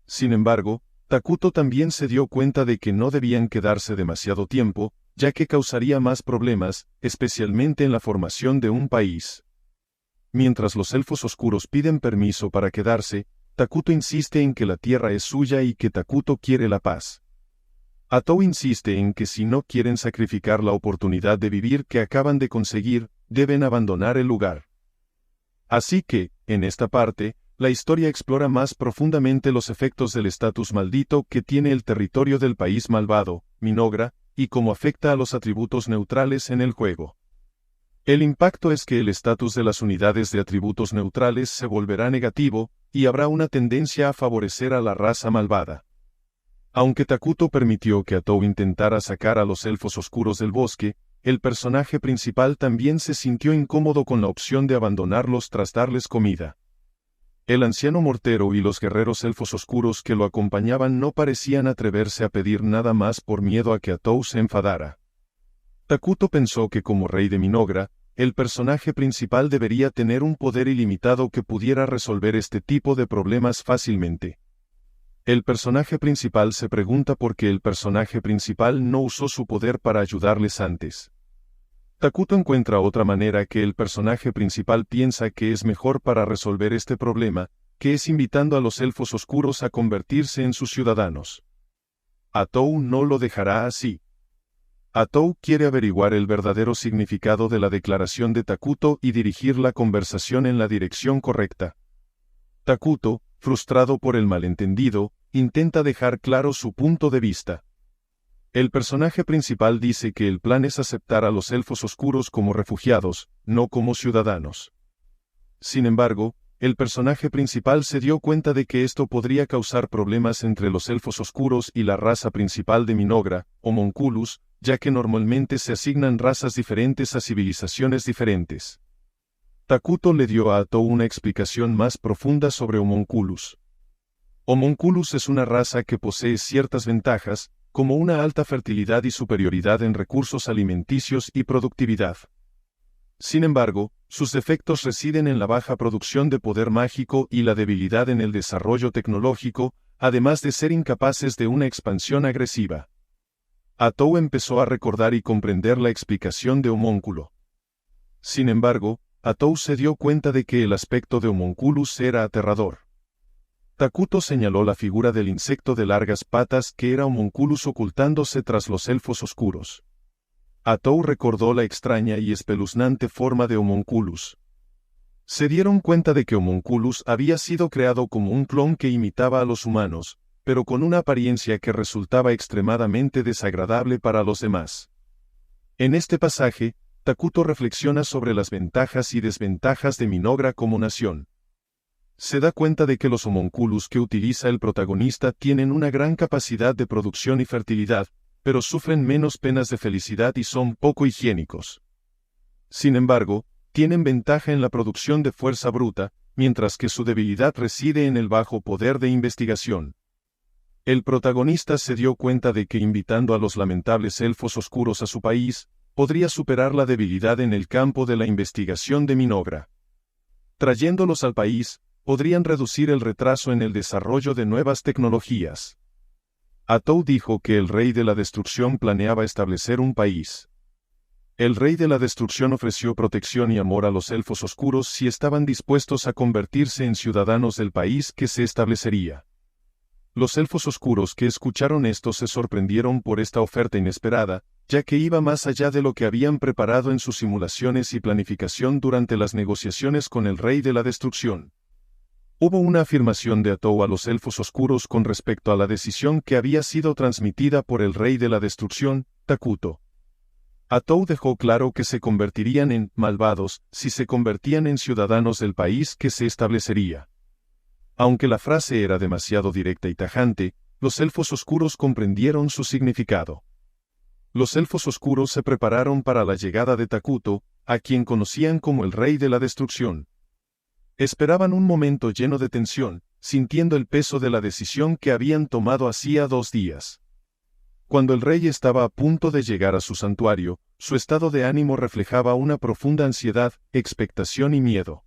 Sin embargo, Takuto también se dio cuenta de que no debían quedarse demasiado tiempo, ya que causaría más problemas, especialmente en la formación de un país. Mientras los elfos oscuros piden permiso para quedarse, Takuto insiste en que la tierra es suya y que Takuto quiere la paz. Atou insiste en que si no quieren sacrificar la oportunidad de vivir que acaban de conseguir, deben abandonar el lugar. Así que, en esta parte, la historia explora más profundamente los efectos del estatus maldito que tiene el territorio del país malvado, Minogra, y cómo afecta a los atributos neutrales en el juego. El impacto es que el estatus de las unidades de atributos neutrales se volverá negativo, y habrá una tendencia a favorecer a la raza malvada. Aunque Takuto permitió que Atou intentara sacar a los elfos oscuros del bosque, el personaje principal también se sintió incómodo con la opción de abandonarlos tras darles comida. El anciano mortero y los guerreros elfos oscuros que lo acompañaban no parecían atreverse a pedir nada más por miedo a que Atou se enfadara. Takuto pensó que como rey de Minogra, el personaje principal debería tener un poder ilimitado que pudiera resolver este tipo de problemas fácilmente. El personaje principal se pregunta por qué el personaje principal no usó su poder para ayudarles antes. Takuto encuentra otra manera que el personaje principal piensa que es mejor para resolver este problema, que es invitando a los elfos oscuros a convertirse en sus ciudadanos. Atou no lo dejará así. Atou quiere averiguar el verdadero significado de la declaración de Takuto y dirigir la conversación en la dirección correcta. Takuto, frustrado por el malentendido, intenta dejar claro su punto de vista. El personaje principal dice que el plan es aceptar a los elfos oscuros como refugiados, no como ciudadanos. Sin embargo, el personaje principal se dio cuenta de que esto podría causar problemas entre los elfos oscuros y la raza principal de Minogra, Homunculus, ya que normalmente se asignan razas diferentes a civilizaciones diferentes. Takuto le dio a Atou una explicación más profunda sobre Homunculus. Homunculus es una raza que posee ciertas ventajas, como una alta fertilidad y superioridad en recursos alimenticios y productividad. Sin embargo, sus defectos residen en la baja producción de poder mágico y la debilidad en el desarrollo tecnológico, además de ser incapaces de una expansión agresiva. Atou empezó a recordar y comprender la explicación de Homúnculo. Sin embargo, Atou se dio cuenta de que el aspecto de Homunculus era aterrador. Takuto señaló la figura del insecto de largas patas que era Homunculus ocultándose tras los elfos oscuros. Atou recordó la extraña y espeluznante forma de Homunculus. Se dieron cuenta de que Homunculus había sido creado como un clon que imitaba a los humanos, pero con una apariencia que resultaba extremadamente desagradable para los demás. En este pasaje, Takuto reflexiona sobre las ventajas y desventajas de Minogra como nación. Se da cuenta de que los homunculus que utiliza el protagonista tienen una gran capacidad de producción y fertilidad, pero sufren menos penas de felicidad y son poco higiénicos. Sin embargo, tienen ventaja en la producción de fuerza bruta, mientras que su debilidad reside en el bajo poder de investigación. El protagonista se dio cuenta de que invitando a los lamentables elfos oscuros a su país, podría superar la debilidad en el campo de la investigación de Minogra. Trayéndolos al país, podrían reducir el retraso en el desarrollo de nuevas tecnologías. Atou dijo que el Rey de la Destrucción planeaba establecer un país. El Rey de la Destrucción ofreció protección y amor a los elfos oscuros si estaban dispuestos a convertirse en ciudadanos del país que se establecería. Los elfos oscuros que escucharon esto se sorprendieron por esta oferta inesperada, ya que iba más allá de lo que habían preparado en sus simulaciones y planificación durante las negociaciones con el Rey de la Destrucción. Hubo una afirmación de Atou a los elfos oscuros con respecto a la decisión que había sido transmitida por el Rey de la Destrucción, Takuto. Atou dejó claro que se convertirían en malvados si se convertían en ciudadanos del país que se establecería. Aunque la frase era demasiado directa y tajante, los elfos oscuros comprendieron su significado. Los elfos oscuros se prepararon para la llegada de Takuto, a quien conocían como el Rey de la Destrucción. Esperaban un momento lleno de tensión, sintiendo el peso de la decisión que habían tomado hacía 2 días. Cuando el rey estaba a punto de llegar a su santuario, su estado de ánimo reflejaba una profunda ansiedad, expectación y miedo.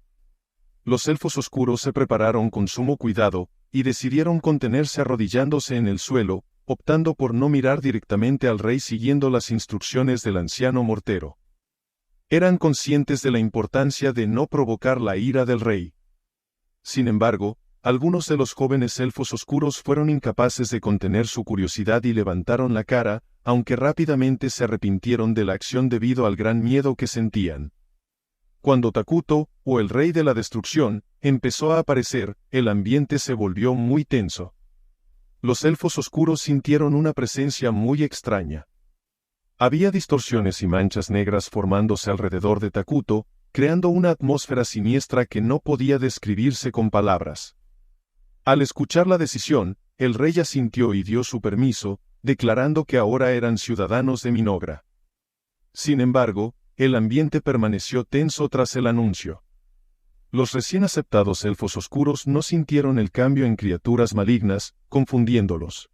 Los elfos oscuros se prepararon con sumo cuidado, y decidieron contenerse arrodillándose en el suelo, optando por no mirar directamente al rey siguiendo las instrucciones del anciano mortero. Eran conscientes de la importancia de no provocar la ira del rey. Sin embargo, algunos de los jóvenes elfos oscuros fueron incapaces de contener su curiosidad y levantaron la cara, aunque rápidamente se arrepintieron de la acción debido al gran miedo que sentían. Cuando Takuto, o el Rey de la Destrucción, empezó a aparecer, el ambiente se volvió muy tenso. Los elfos oscuros sintieron una presencia muy extraña. Había distorsiones y manchas negras formándose alrededor de Takuto, creando una atmósfera siniestra que no podía describirse con palabras. Al escuchar la decisión, el rey asintió y dio su permiso, declarando que ahora eran ciudadanos de Minogra. Sin embargo, el ambiente permaneció tenso tras el anuncio. Los recién aceptados elfos oscuros no sintieron el cambio en criaturas malignas, confundiéndolos.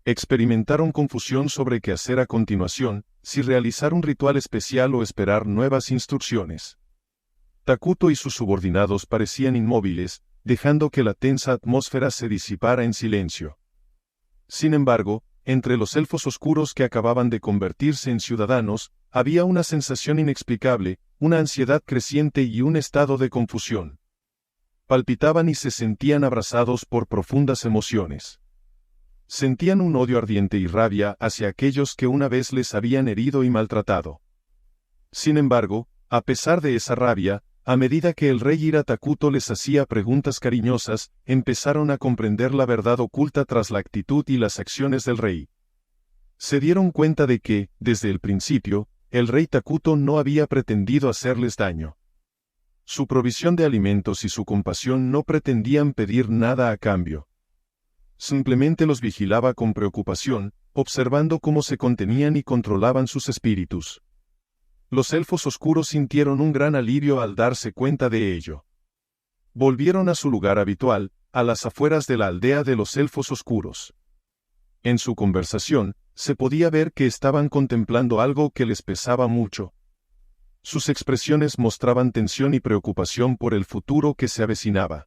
Experimentaron confusión sobre qué hacer a continuación, si realizar un ritual especial o esperar nuevas instrucciones. Takuto y sus subordinados parecían inmóviles, dejando que la tensa atmósfera se disipara en silencio. Sin embargo, entre los elfos oscuros que acababan de convertirse en ciudadanos, había una sensación inexplicable, una ansiedad creciente y un estado de confusión. Palpitaban y se sentían abrazados por profundas emociones. Sentían un odio ardiente y rabia hacia aquellos que una vez les habían herido y maltratado. Sin embargo, a pesar de esa rabia, a medida que el rey Ira Takuto les hacía preguntas cariñosas, empezaron a comprender la verdad oculta tras la actitud y las acciones del rey. Se dieron cuenta de que, desde el principio, el rey Takuto no había pretendido hacerles daño. Su provisión de alimentos y su compasión no pretendían pedir nada a cambio. Simplemente los vigilaba con preocupación, observando cómo se contenían y controlaban sus espíritus. Los elfos oscuros sintieron un gran alivio al darse cuenta de ello. Volvieron a su lugar habitual, a las afueras de la aldea de los elfos oscuros. En su conversación, se podía ver que estaban contemplando algo que les pesaba mucho. Sus expresiones mostraban tensión y preocupación por el futuro que se avecinaba.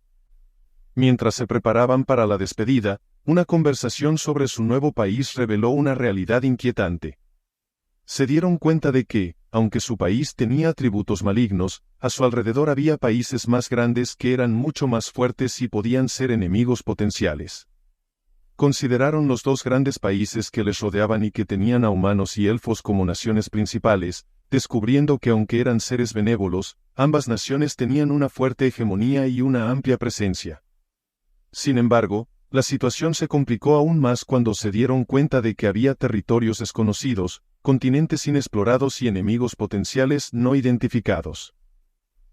Mientras se preparaban para la despedida, una conversación sobre su nuevo país reveló una realidad inquietante. Se dieron cuenta de que, aunque su país tenía atributos malignos, a su alrededor había países más grandes que eran mucho más fuertes y podían ser enemigos potenciales. Consideraron los dos grandes países que les rodeaban y que tenían a humanos y elfos como naciones principales, descubriendo que aunque eran seres benévolos, ambas naciones tenían una fuerte hegemonía y una amplia presencia. Sin embargo, la situación se complicó aún más cuando se dieron cuenta de que había territorios desconocidos, continentes inexplorados y enemigos potenciales no identificados.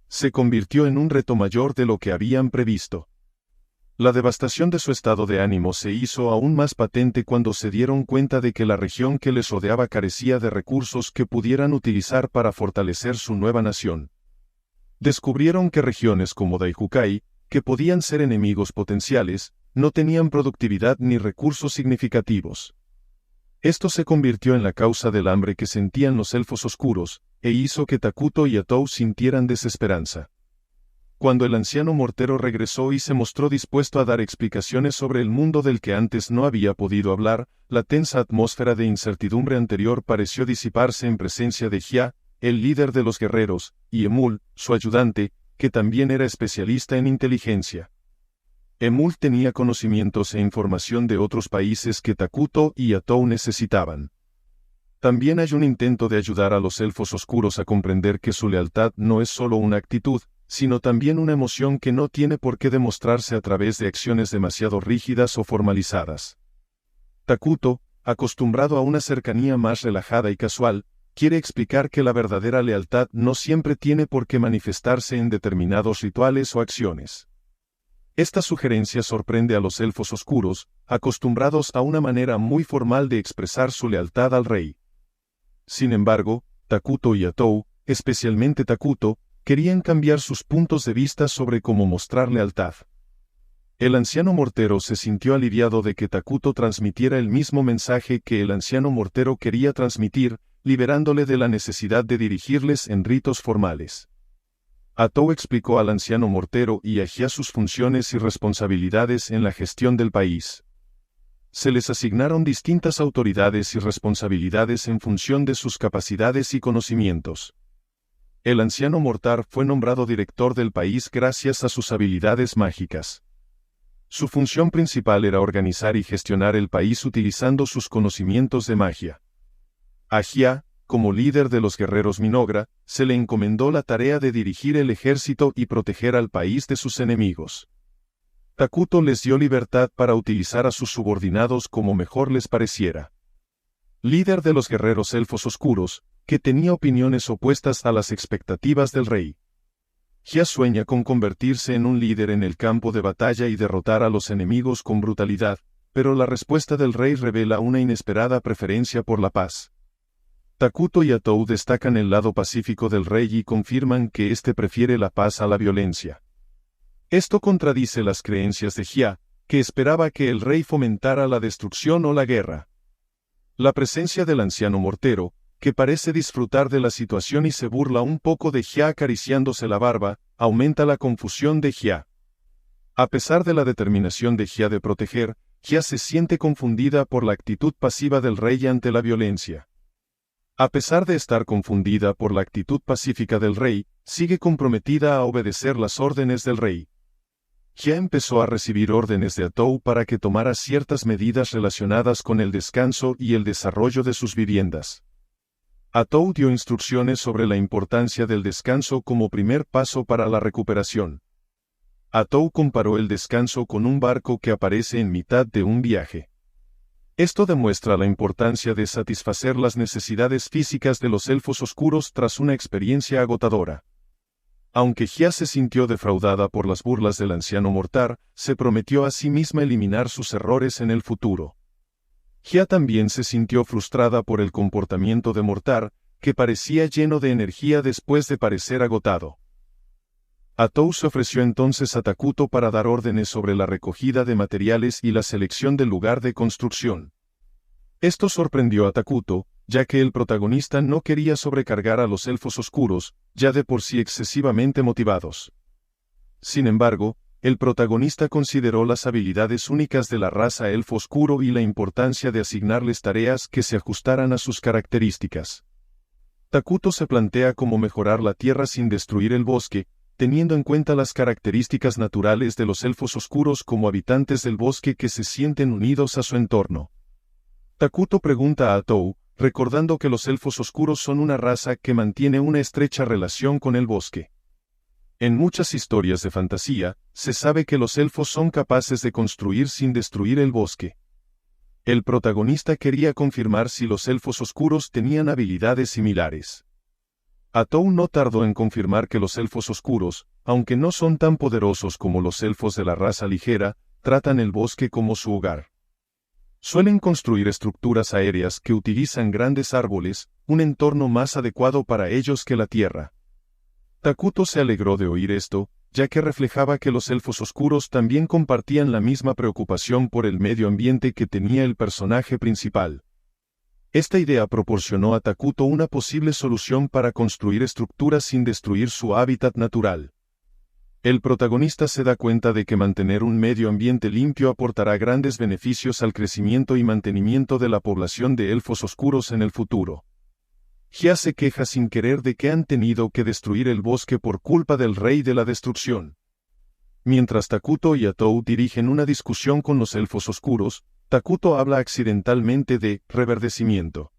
Se convirtió en un reto mayor de lo que habían previsto. La devastación de su estado de ánimo se hizo aún más patente cuando se dieron cuenta de que la región que les rodeaba carecía de recursos que pudieran utilizar para fortalecer su nueva nación. Descubrieron que regiones como Daihukai, que podían ser enemigos potenciales, no tenían productividad ni recursos significativos. Esto se convirtió en la causa del hambre que sentían los elfos oscuros, e hizo que Takuto y Atou sintieran desesperanza. Cuando el anciano mortero regresó y se mostró dispuesto a dar explicaciones sobre el mundo del que antes no había podido hablar, la tensa atmósfera de incertidumbre anterior pareció disiparse en presencia de Hia, el líder de los guerreros, y Emul, su ayudante, que también era especialista en inteligencia. Emul tenía conocimientos e información de otros países que Takuto y Atou necesitaban. También hay un intento de ayudar a los elfos oscuros a comprender que su lealtad no es solo una actitud, sino también una emoción que no tiene por qué demostrarse a través de acciones demasiado rígidas o formalizadas. Takuto, acostumbrado a una cercanía más relajada y casual, quiere explicar que la verdadera lealtad no siempre tiene por qué manifestarse en determinados rituales o acciones. Esta sugerencia sorprende a los elfos oscuros, acostumbrados a una manera muy formal de expresar su lealtad al rey. Sin embargo, Takuto y Atou, especialmente Takuto, querían cambiar sus puntos de vista sobre cómo mostrar lealtad. El anciano mortero se sintió aliviado de que Takuto transmitiera el mismo mensaje que el anciano mortero quería transmitir, liberándole de la necesidad de dirigirles en ritos formales. Atou explicó al anciano mortero y a Hia sus funciones y responsabilidades en la gestión del país. Se les asignaron distintas autoridades y responsabilidades en función de sus capacidades y conocimientos. El anciano mortal fue nombrado director del país gracias a sus habilidades mágicas. Su función principal era organizar y gestionar el país utilizando sus conocimientos de magia. A Hia, como líder de los guerreros Minogra, se le encomendó la tarea de dirigir el ejército y proteger al país de sus enemigos. Takuto les dio libertad para utilizar a sus subordinados como mejor les pareciera. líder de los guerreros elfos oscuros, que tenía opiniones opuestas a las expectativas del rey. Hia sueña con convertirse en un líder en el campo de batalla y derrotar a los enemigos con brutalidad, pero la respuesta del rey revela una inesperada preferencia por la paz. Takuto y Atou destacan el lado pacífico del rey y confirman que éste prefiere la paz a la violencia. Esto contradice las creencias de Hia, que esperaba que el rey fomentara la destrucción o la guerra. La presencia del anciano mortero, que parece disfrutar de la situación y se burla un poco de Hia acariciándose la barba, aumenta la confusión de Hia. A pesar de la determinación de Hia de proteger, Hia se siente confundida por la actitud pasiva del rey ante la violencia. A pesar de estar confundida por la actitud pacífica del rey, sigue comprometida a obedecer las órdenes del rey. Hia empezó a recibir órdenes de Atou para que tomara ciertas medidas relacionadas con el descanso y el desarrollo de sus viviendas. Atou dio instrucciones sobre la importancia del descanso como primer paso para la recuperación. Atou comparó el descanso con un barco que aparece en mitad de un viaje. Esto demuestra la importancia de satisfacer las necesidades físicas de los elfos oscuros tras una experiencia agotadora. Aunque Hia se sintió defraudada por las burlas del anciano Mortar, se prometió a sí misma eliminar sus errores en el futuro. Hia también se sintió frustrada por el comportamiento de Mortar, que parecía lleno de energía después de parecer agotado. Atou se ofreció entonces a Takuto para dar órdenes sobre la recogida de materiales y la selección del lugar de construcción. Esto sorprendió a Takuto, ya que el protagonista no quería sobrecargar a los elfos oscuros, ya de por sí excesivamente motivados. Sin embargo, el protagonista consideró las habilidades únicas de la raza elfo oscuro y la importancia de asignarles tareas que se ajustaran a sus características. Takuto se plantea cómo mejorar la tierra sin destruir el bosque, teniendo en cuenta las características naturales de los elfos oscuros como habitantes del bosque que se sienten unidos a su entorno. Takuto pregunta a Atou, recordando que los elfos oscuros son una raza que mantiene una estrecha relación con el bosque. En muchas historias de fantasía, se sabe que los elfos son capaces de construir sin destruir el bosque. El protagonista quería confirmar si los elfos oscuros tenían habilidades similares. Atou no tardó en confirmar que los elfos oscuros, aunque no son tan poderosos como los elfos de la raza ligera, tratan el bosque como su hogar. Suelen construir estructuras aéreas que utilizan grandes árboles, un entorno más adecuado para ellos que la tierra. Takuto se alegró de oír esto, ya que reflejaba que los elfos oscuros también compartían la misma preocupación por el medio ambiente que tenía el personaje principal. Esta idea proporcionó a Takuto una posible solución para construir estructuras sin destruir su hábitat natural. El protagonista se da cuenta de que mantener un medio ambiente limpio aportará grandes beneficios al crecimiento y mantenimiento de la población de elfos oscuros en el futuro. Hia se queja sin querer de que han tenido que destruir el bosque por culpa del rey de la destrucción. Mientras Takuto y Atou dirigen una discusión con los elfos oscuros, Takuto habla accidentalmente de reverdecimiento.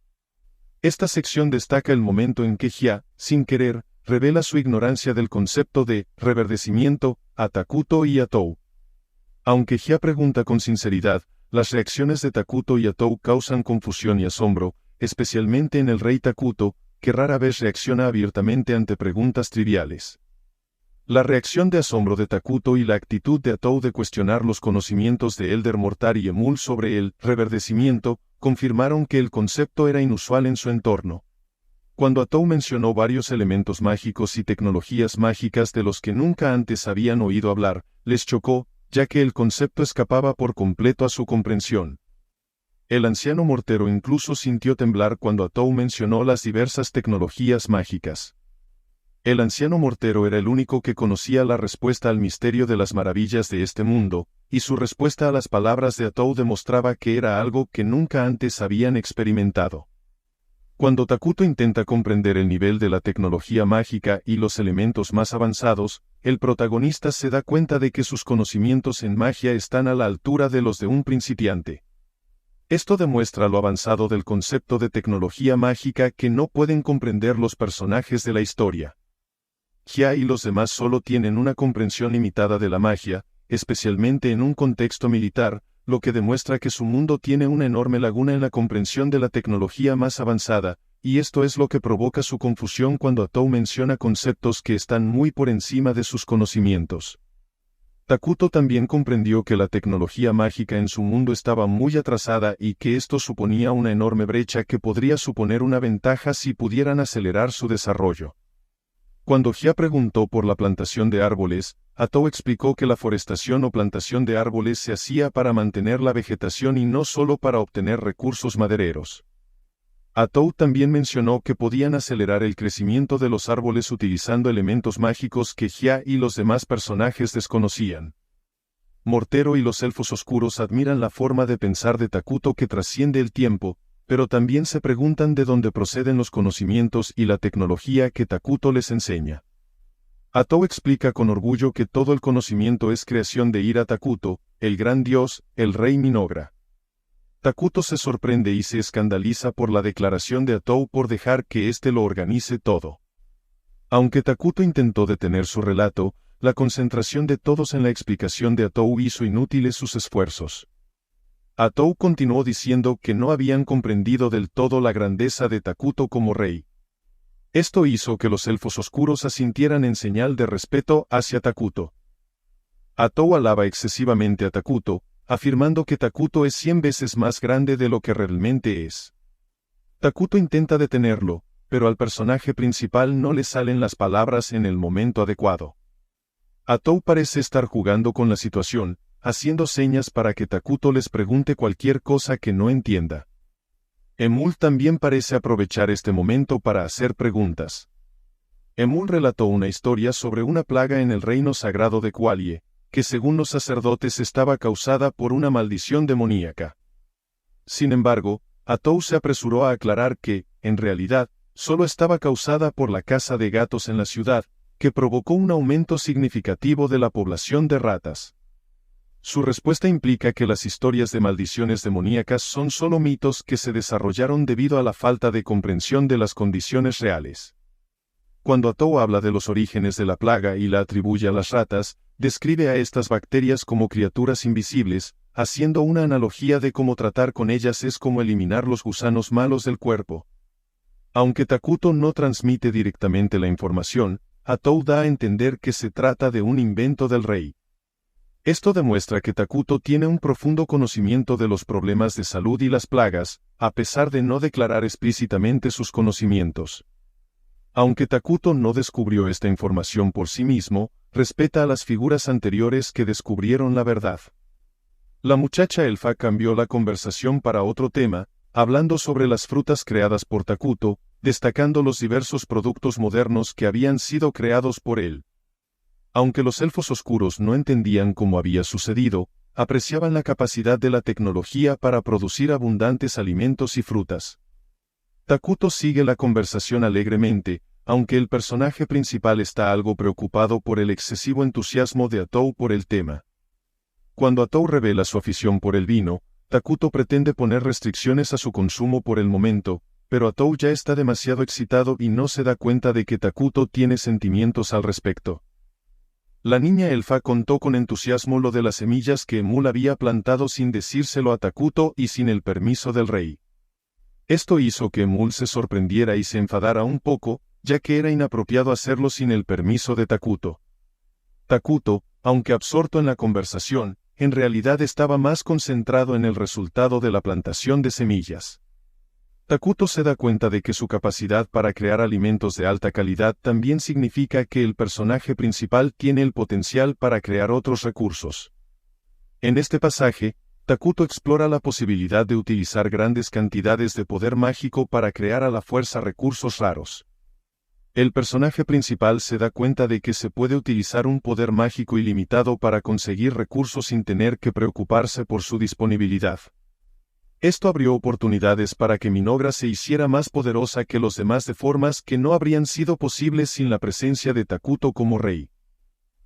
Esta sección destaca el momento en que Hia, sin querer, revela su ignorancia del concepto de reverdecimiento a Takuto y Atou. Aunque Hia pregunta con sinceridad, las reacciones de Takuto y Atou causan confusión y asombro, especialmente en el rey Takuto, que rara vez reacciona abiertamente ante preguntas triviales. La reacción de asombro de Takuto y la actitud de Atou de cuestionar los conocimientos de Elder Mortar y Emul sobre el reverdecimiento, confirmaron que el concepto era inusual en su entorno. Cuando Atou mencionó varios elementos mágicos y tecnologías mágicas de los que nunca antes habían oído hablar, les chocó, ya que el concepto escapaba por completo a su comprensión. El anciano mortero incluso sintió temblar cuando Atou mencionó las diversas tecnologías mágicas. El anciano mortero era el único que conocía la respuesta al misterio de las maravillas de este mundo, y su respuesta a las palabras de Atou demostraba que era algo que nunca antes habían experimentado. Cuando Takuto intenta comprender el nivel de la tecnología mágica y los elementos más avanzados, el protagonista se da cuenta de que sus conocimientos en magia están a la altura de los de un principiante. Esto demuestra lo avanzado del concepto de tecnología mágica que no pueden comprender los personajes de la historia. Hia y los demás solo tienen una comprensión limitada de la magia, especialmente en un contexto militar, lo que demuestra que su mundo tiene una enorme laguna en la comprensión de la tecnología más avanzada, y esto es lo que provoca su confusión cuando Atou menciona conceptos que están muy por encima de sus conocimientos. Takuto también comprendió que la tecnología mágica en su mundo estaba muy atrasada y que esto suponía una enorme brecha que podría suponer una ventaja si pudieran acelerar su desarrollo. Cuando Hia preguntó por la plantación de árboles, Atou explicó que la forestación o plantación de árboles se hacía para mantener la vegetación y no solo para obtener recursos madereros. Atou también mencionó que podían acelerar el crecimiento de los árboles utilizando elementos mágicos que Hia y los demás personajes desconocían. Mortero y los elfos oscuros admiran la forma de pensar de Takuto que trasciende el tiempo, pero también se preguntan de dónde proceden los conocimientos y la tecnología que Takuto les enseña. Atou explica con orgullo que todo el conocimiento es creación de Ira Takuto, el gran dios, el rey Minogra. Takuto se sorprende y se escandaliza por la declaración de Atou por dejar que éste lo organice todo. Aunque Takuto intentó detener su relato, la concentración de todos en la explicación de Atou hizo inútiles sus esfuerzos. Atou continuó diciendo que no habían comprendido del todo la grandeza de Takuto como rey. Esto hizo que los elfos oscuros asintieran en señal de respeto hacia Takuto. Atou alaba excesivamente a Takuto, afirmando que Takuto es 100 veces más grande de lo que realmente es. Takuto intenta detenerlo, pero al personaje principal no le salen las palabras en el momento adecuado. Atou parece estar jugando con la situación, haciendo señas para que Takuto les pregunte cualquier cosa que no entienda. Emul también parece aprovechar este momento para hacer preguntas. Emul relató una historia sobre una plaga en el reino sagrado de Qualie, que según los sacerdotes estaba causada por una maldición demoníaca. Sin embargo, Atou se apresuró a aclarar que, en realidad, solo estaba causada por la caza de gatos en la ciudad, que provocó un aumento significativo de la población de ratas. Su respuesta implica que las historias de maldiciones demoníacas son solo mitos que se desarrollaron debido a la falta de comprensión de las condiciones reales. Cuando Atou habla de los orígenes de la plaga y la atribuye a las ratas, describe a estas bacterias como criaturas invisibles, haciendo una analogía de cómo tratar con ellas es como eliminar los gusanos malos del cuerpo. Aunque Takuto no transmite directamente la información, Atou da a entender que se trata de un invento del rey. Esto demuestra que Takuto tiene un profundo conocimiento de los problemas de salud y las plagas, a pesar de no declarar explícitamente sus conocimientos. Aunque Takuto no descubrió esta información por sí mismo, respeta a las figuras anteriores que descubrieron la verdad. La muchacha elfa cambió la conversación para otro tema, hablando sobre las frutas creadas por Takuto, destacando los diversos productos modernos que habían sido creados por él. Aunque los elfos oscuros no entendían cómo había sucedido, apreciaban la capacidad de la tecnología para producir abundantes alimentos y frutas. Takuto sigue la conversación alegremente, aunque el personaje principal está algo preocupado por el excesivo entusiasmo de Atou por el tema. Cuando Atou revela su afición por el vino, Takuto pretende poner restricciones a su consumo por el momento, pero Atou ya está demasiado excitado y no se da cuenta de que Takuto tiene sentimientos al respecto. La niña elfa contó con entusiasmo lo de las semillas que Emul había plantado sin decírselo a Takuto y sin el permiso del rey. Esto hizo que Emul se sorprendiera y se enfadara un poco, ya que era inapropiado hacerlo sin el permiso de Takuto. Takuto, aunque absorto en la conversación, en realidad estaba más concentrado en el resultado de la plantación de semillas. Takuto se da cuenta de que su capacidad para crear alimentos de alta calidad también significa que el personaje principal tiene el potencial para crear otros recursos. En este pasaje, Takuto explora la posibilidad de utilizar grandes cantidades de poder mágico para crear a la fuerza recursos raros. El personaje principal se da cuenta de que se puede utilizar un poder mágico ilimitado para conseguir recursos sin tener que preocuparse por su disponibilidad. Esto abrió oportunidades para que Minogra se hiciera más poderosa que los demás de formas que no habrían sido posibles sin la presencia de Takuto como rey.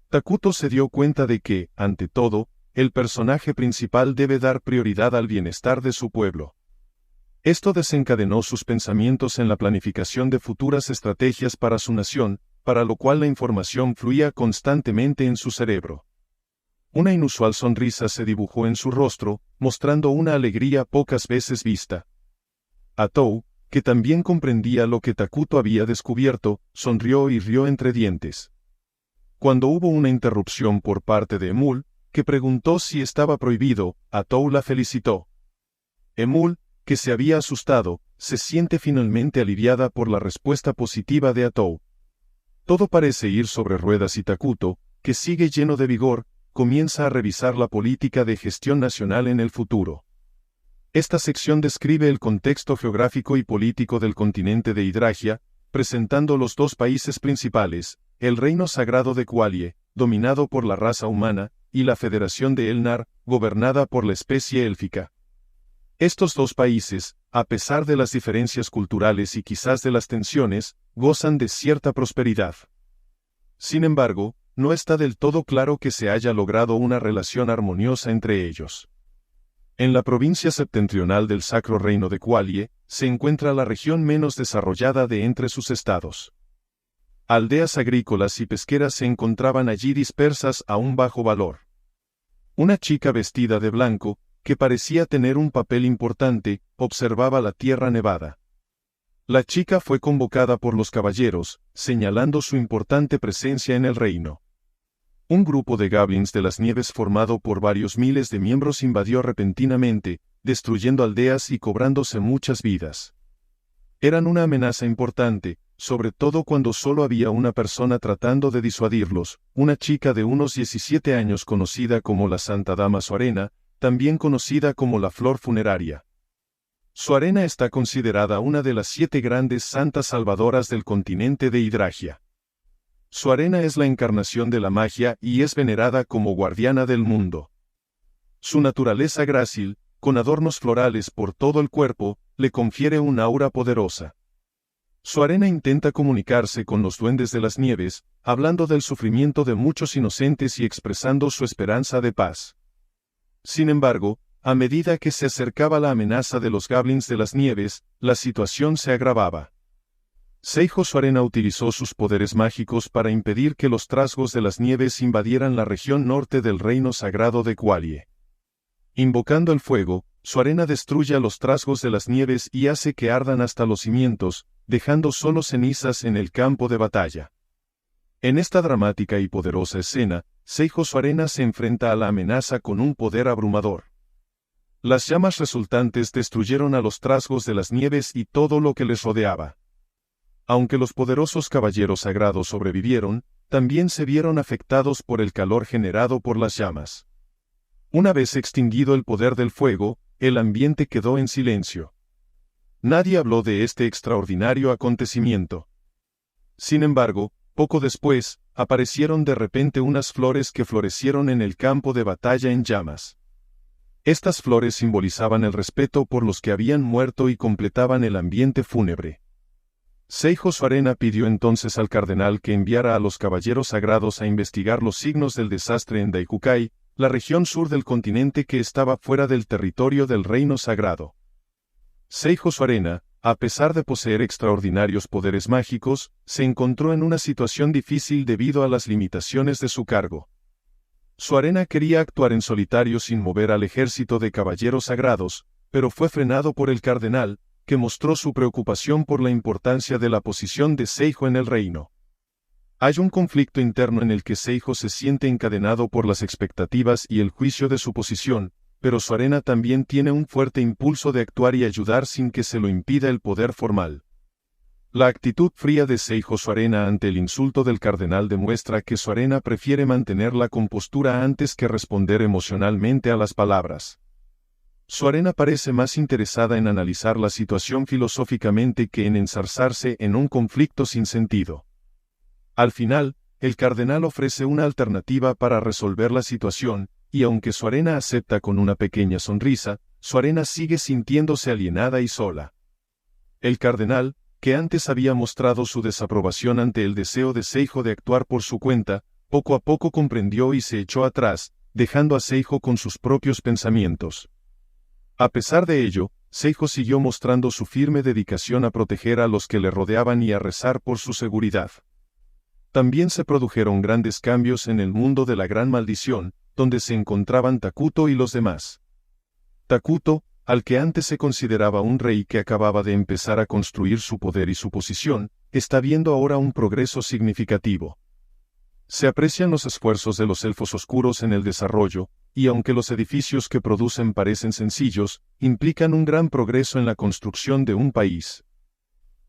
Takuto se dio cuenta de que, ante todo, el personaje principal debe dar prioridad al bienestar de su pueblo. Esto desencadenó sus pensamientos en la planificación de futuras estrategias para su nación, para lo cual la información fluía constantemente en su cerebro. Una inusual sonrisa se dibujó en su rostro, mostrando una alegría pocas veces vista. Atou, que también comprendía lo que Takuto había descubierto, sonrió y rió entre dientes. Cuando hubo una interrupción por parte de Emul, que preguntó si estaba prohibido, Atou la felicitó. Emul, que se había asustado, se siente finalmente aliviada por la respuesta positiva de Atou. Todo parece ir sobre ruedas y Takuto, que sigue lleno de vigor, comienza a revisar la política de gestión nacional en el futuro. Esta sección describe el contexto geográfico y político del continente de Hidragia, presentando los dos países principales, el Reino Sagrado de Qualie, dominado por la raza humana, y la Federación de Elnar, gobernada por la especie élfica. Estos dos países, a pesar de las diferencias culturales y quizás de las tensiones, gozan de cierta prosperidad. Sin embargo, no está del todo claro que se haya logrado una relación armoniosa entre ellos. En la provincia septentrional del Sacro Reino de Qualie, se encuentra la región menos desarrollada de entre sus estados. Aldeas agrícolas y pesqueras se encontraban allí dispersas a un bajo valor. Una chica vestida de blanco, que parecía tener un papel importante, observaba la tierra nevada. La chica fue convocada por los caballeros, señalando su importante presencia en el reino. Un grupo de goblins de las nieves formado por varios miles de miembros invadió repentinamente, destruyendo aldeas y cobrándose muchas vidas. Eran una amenaza importante, sobre todo cuando solo había una persona tratando de disuadirlos, una chica de unos 17 años conocida como la Santa Dama Suarena, también conocida como la Flor Funeraria. Suarena está considerada una de las 7 grandes santas salvadoras del continente de Hidragia. Suarena es la encarnación de la magia y es venerada como guardiana del mundo. Su naturaleza grácil, con adornos florales por todo el cuerpo, le confiere un aura poderosa. Suarena intenta comunicarse con los duendes de las nieves, hablando del sufrimiento de muchos inocentes y expresando su esperanza de paz. Sin embargo, a medida que se acercaba la amenaza de los goblins de las nieves, la situación se agravaba. Seijo Suarena utilizó sus poderes mágicos para impedir que los trasgos de las nieves invadieran la región norte del reino sagrado de Qualie. Invocando el fuego, Suarena destruye a los trasgos de las nieves y hace que ardan hasta los cimientos, dejando solo cenizas en el campo de batalla. En esta dramática y poderosa escena, Seijo Suarena se enfrenta a la amenaza con un poder abrumador. Las llamas resultantes destruyeron a los trasgos de las nieves y todo lo que les rodeaba. Aunque los poderosos caballeros sagrados sobrevivieron, también se vieron afectados por el calor generado por las llamas. Una vez extinguido el poder del fuego, el ambiente quedó en silencio. Nadie habló de este extraordinario acontecimiento. Sin embargo, poco después, aparecieron de repente unas flores que florecieron en el campo de batalla en llamas. Estas flores simbolizaban el respeto por los que habían muerto y completaban el ambiente fúnebre. Seijo Suarena pidió entonces al cardenal que enviara a los caballeros sagrados a investigar los signos del desastre en Daikukai, la región sur del continente que estaba fuera del territorio del reino sagrado. Seijo Suarena, a pesar de poseer extraordinarios poderes mágicos, se encontró en una situación difícil debido a las limitaciones de su cargo. Suarena quería actuar en solitario sin mover al ejército de caballeros sagrados, pero fue frenado por el cardenal, que mostró su preocupación por la importancia de la posición de Seijo en el reino. Hay un conflicto interno en el que Seijo se siente encadenado por las expectativas y el juicio de su posición, pero Suarena también tiene un fuerte impulso de actuar y ayudar sin que se lo impida el poder formal. La actitud fría de Seijo Suarena ante el insulto del cardenal demuestra que Suarena prefiere mantener la compostura antes que responder emocionalmente a las palabras. Suarena parece más interesada en analizar la situación filosóficamente que en enzarzarse en un conflicto sin sentido. Al final, el cardenal ofrece una alternativa para resolver la situación, y aunque Suarena acepta con una pequeña sonrisa, Suarena sigue sintiéndose alienada y sola. El cardenal, que antes había mostrado su desaprobación ante el deseo de Seijo de actuar por su cuenta, poco a poco comprendió y se echó atrás, dejando a Seijo con sus propios pensamientos. A pesar de ello, Seijo siguió mostrando su firme dedicación a proteger a los que le rodeaban y a rezar por su seguridad. También se produjeron grandes cambios en el mundo de la Gran Maldición, donde se encontraban Takuto y los demás. Takuto, al que antes se consideraba un rey que acababa de empezar a construir su poder y su posición, está viendo ahora un progreso significativo. Se aprecian los esfuerzos de los elfos oscuros en el desarrollo, y aunque los edificios que producen parecen sencillos, implican un gran progreso en la construcción de un país.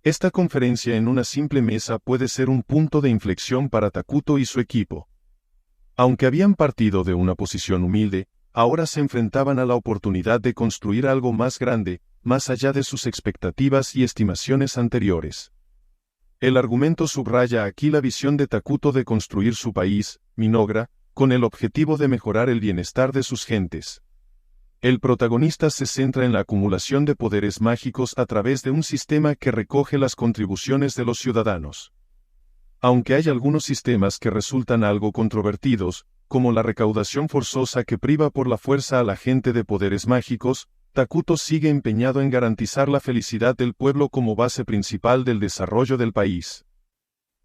Esta conferencia en una simple mesa puede ser un punto de inflexión para Takuto y su equipo. Aunque habían partido de una posición humilde, ahora se enfrentaban a la oportunidad de construir algo más grande, más allá de sus expectativas y estimaciones anteriores. El argumento subraya aquí la visión de Takuto de construir su país, Minogra, con el objetivo de mejorar el bienestar de sus gentes. El protagonista se centra en la acumulación de poderes mágicos a través de un sistema que recoge las contribuciones de los ciudadanos. Aunque hay algunos sistemas que resultan algo controvertidos, como la recaudación forzosa que priva por la fuerza a la gente de poderes mágicos, Takuto sigue empeñado en garantizar la felicidad del pueblo como base principal del desarrollo del país.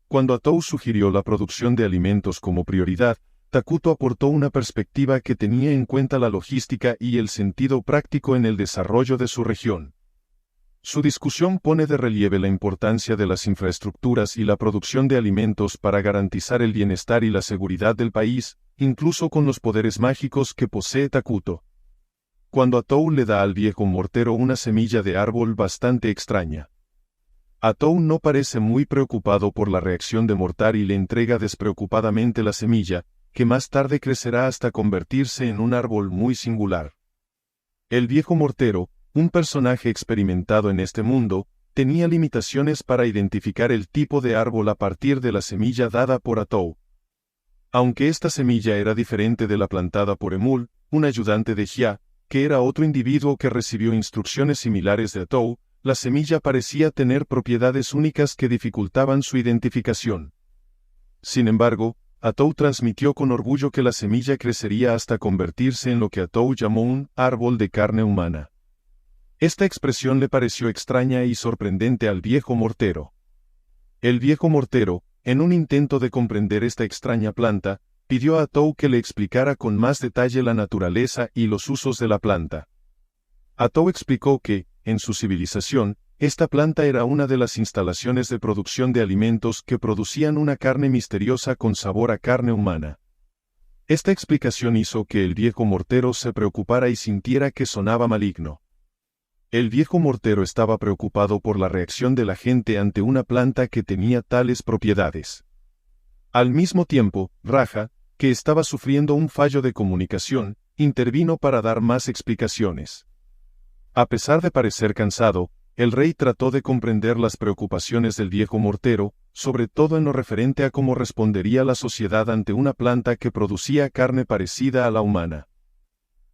Cuando Atou sugirió la producción de alimentos como prioridad, Takuto aportó una perspectiva que tenía en cuenta la logística y el sentido práctico en el desarrollo de su región. Su discusión pone de relieve la importancia de las infraestructuras y la producción de alimentos para garantizar el bienestar y la seguridad del país, incluso con los poderes mágicos que posee Takuto. Cuando Atou le da al viejo mortero una semilla de árbol bastante extraña. Atou no parece muy preocupado por la reacción de Mortar y le entrega despreocupadamente la semilla, que más tarde crecerá hasta convertirse en un árbol muy singular. El viejo mortero, un personaje experimentado en este mundo, tenía limitaciones para identificar el tipo de árbol a partir de la semilla dada por Atou. Aunque esta semilla era diferente de la plantada por Emul, un ayudante de Jia, que era otro individuo que recibió instrucciones similares de Atou, la semilla parecía tener propiedades únicas que dificultaban su identificación. Sin embargo, Atou transmitió con orgullo que la semilla crecería hasta convertirse en lo que Atou llamó un árbol de carne humana. Esta expresión le pareció extraña y sorprendente al viejo mortero. El viejo mortero, en un intento de comprender esta extraña planta, pidió a Atou que le explicara con más detalle la naturaleza y los usos de la planta. Atou explicó que, en su civilización, esta planta era una de las instalaciones de producción de alimentos que producían una carne misteriosa con sabor a carne humana. Esta explicación hizo que el viejo mortero se preocupara y sintiera que sonaba maligno. El viejo mortero estaba preocupado por la reacción de la gente ante una planta que tenía tales propiedades. Al mismo tiempo, Raja, que estaba sufriendo un fallo de comunicación, intervino para dar más explicaciones. A pesar de parecer cansado, el rey trató de comprender las preocupaciones del viejo mortero, sobre todo en lo referente a cómo respondería la sociedad ante una planta que producía carne parecida a la humana.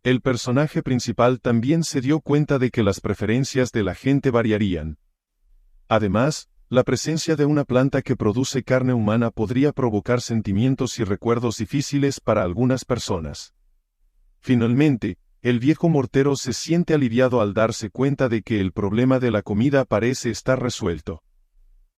El personaje principal también se dio cuenta de que las preferencias de la gente variarían. Además, la presencia de una planta que produce carne humana podría provocar sentimientos y recuerdos difíciles para algunas personas. Finalmente, el viejo mortero se siente aliviado al darse cuenta de que el problema de la comida parece estar resuelto.